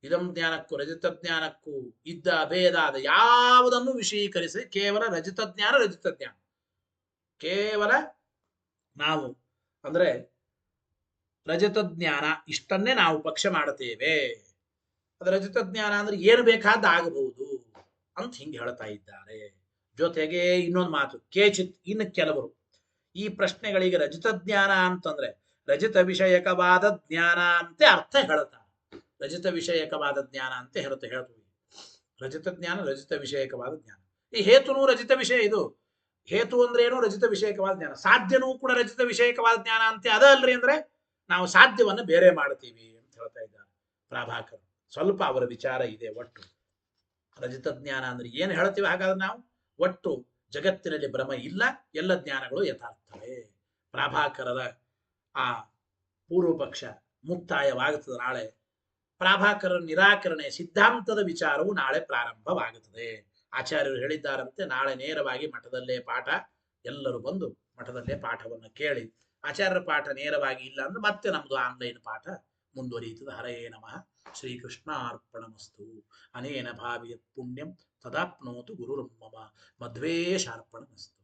Speaker 1: ಇದಂ ಜ್ಞಾನಕ್ಕೂ ರಜತ ಜ್ಞಾನಕ್ಕೂ ಇದ್ದ ಭೇದಾದ ಯಾವುದನ್ನು ವಿಷಯೀಕರಿಸಿ ಕೇವಲ ರಜತ ಜ್ಞಾನ. ಕೇವಲ ನಾವು ಅಂದ್ರೆ ರಜತ ಜ್ಞಾನ ಇಷ್ಟನ್ನೇ ನಾವು ಪಕ್ಷ ಮಾಡುತ್ತೇವೆ. ಅದು ರಜತ ಜ್ಞಾನ ಅಂದ್ರೆ ಏನು ಬೇಕಾದ ಆಗಬಹುದು ಅಂತ ಹಿಂಗೆ ಹೇಳ್ತಾ ಇದ್ದಾರೆ. ಜೊತೆಗೆ ಇನ್ನೊಂದು ಮಾತು, ಕೇಚಿತ್ ಇನ್ನು ಕೆಲವರು ಈ ಪ್ರಶ್ನೆಗಳಿಗೆ ರಜತ ಜ್ಞಾನ ಅಂತಂದ್ರೆ ರಜತ ವಿಷಯಕವಾದ ಜ್ಞಾನ ಅಂತ ಅರ್ಥ ಹೇಳ್ತಾರೆ. ರಜತ ವಿಷಯಕವಾದ ಜ್ಞಾನ ಅಂತ ಹೇಳ್ತೀವಿ. ರಜತ ಜ್ಞಾನ ರಜತ ವಿಷಯಕವಾದ ಜ್ಞಾನ. ಈ ಹೇತುನು ರಜತ ವಿಷಯ. ಇದು ಹೇತು ಅಂದ್ರೆ ಏನು? ರಜತ ವಿಷಯಕವಾದ ಜ್ಞಾನ. ಸಾಧ್ಯನೂ ಕೂಡ ರಜತ ವಿಷಯಕವಾದ ಜ್ಞಾನ ಅಂತೆ. ಅದ ಅಲ್ರಿ ಅಂದ್ರೆ ನಾವು ಸಾಧ್ಯವನ್ನು ಬೇರೆ ಮಾಡ್ತೀವಿ ಅಂತ ಹೇಳ್ತಾ ಇದ್ದಾರೆ ಪ್ರಾಭಾಕರ್. ಸ್ವಲ್ಪ ಅವರ ವಿಚಾರ ಇದೆ. ಒಟ್ಟು ರಜತ ಜ್ಞಾನ ಅಂದ್ರೆ ಏನು ಹೇಳ್ತೀವಿ? ಹಾಗಾದ್ರೆ ನಾವು ಒಟ್ಟು ಜಗತ್ತಿನಲ್ಲಿ ಭ್ರಮ ಇಲ್ಲ, ಎಲ್ಲ ಜ್ಞಾನಗಳು ಯಥಾರ್ಥವೇ. ಪ್ರಾಭಾಕರರ ಆ ಪೂರ್ವ ಪಕ್ಷ ಮುಕ್ತಾಯವಾಗುತ್ತದೆ ನಾಳೆ. ಪ್ರಾಭಾಕರರ ನಿರಾಕರಣೆ ಸಿದ್ಧಾಂತದ ವಿಚಾರವು ನಾಳೆ ಪ್ರಾರಂಭವಾಗುತ್ತದೆ. ಆಚಾರ್ಯರು ಹೇಳಿದ್ದಾರಂತೆ ನಾಳೆ ನೇರವಾಗಿ ಮಠದಲ್ಲೇ ಪಾಠ. ಎಲ್ಲರೂ ಬಂದು ಮಠದಲ್ಲೇ ಪಾಠವನ್ನು ಕೇಳಿ, ಆಚಾರ್ಯರ ಪಾಠ ನೇರವಾಗಿ ಇಲ್ಲ ಅಂದ್ರೆ ಮತ್ತೆ ನಮ್ದು ಆನ್ಲೈನ್ ಪಾಠ ಮುಂದುವರಿಯುತ್ತದೆ. ಹರೇ ನಮಃ. ಶ್ರೀಕೃಷ್ಣ ಅರ್ಪಣಮಸ್ತು. ಅನೇನ ಭಾವಿಯತ್ ಪುಣ್ಯಂ ತದಾಪ್ನೋತು ಗುರುರ್ಮಮ. ಮಧ್ವೇಶಾರ್ಪಣಮಸ್ತು.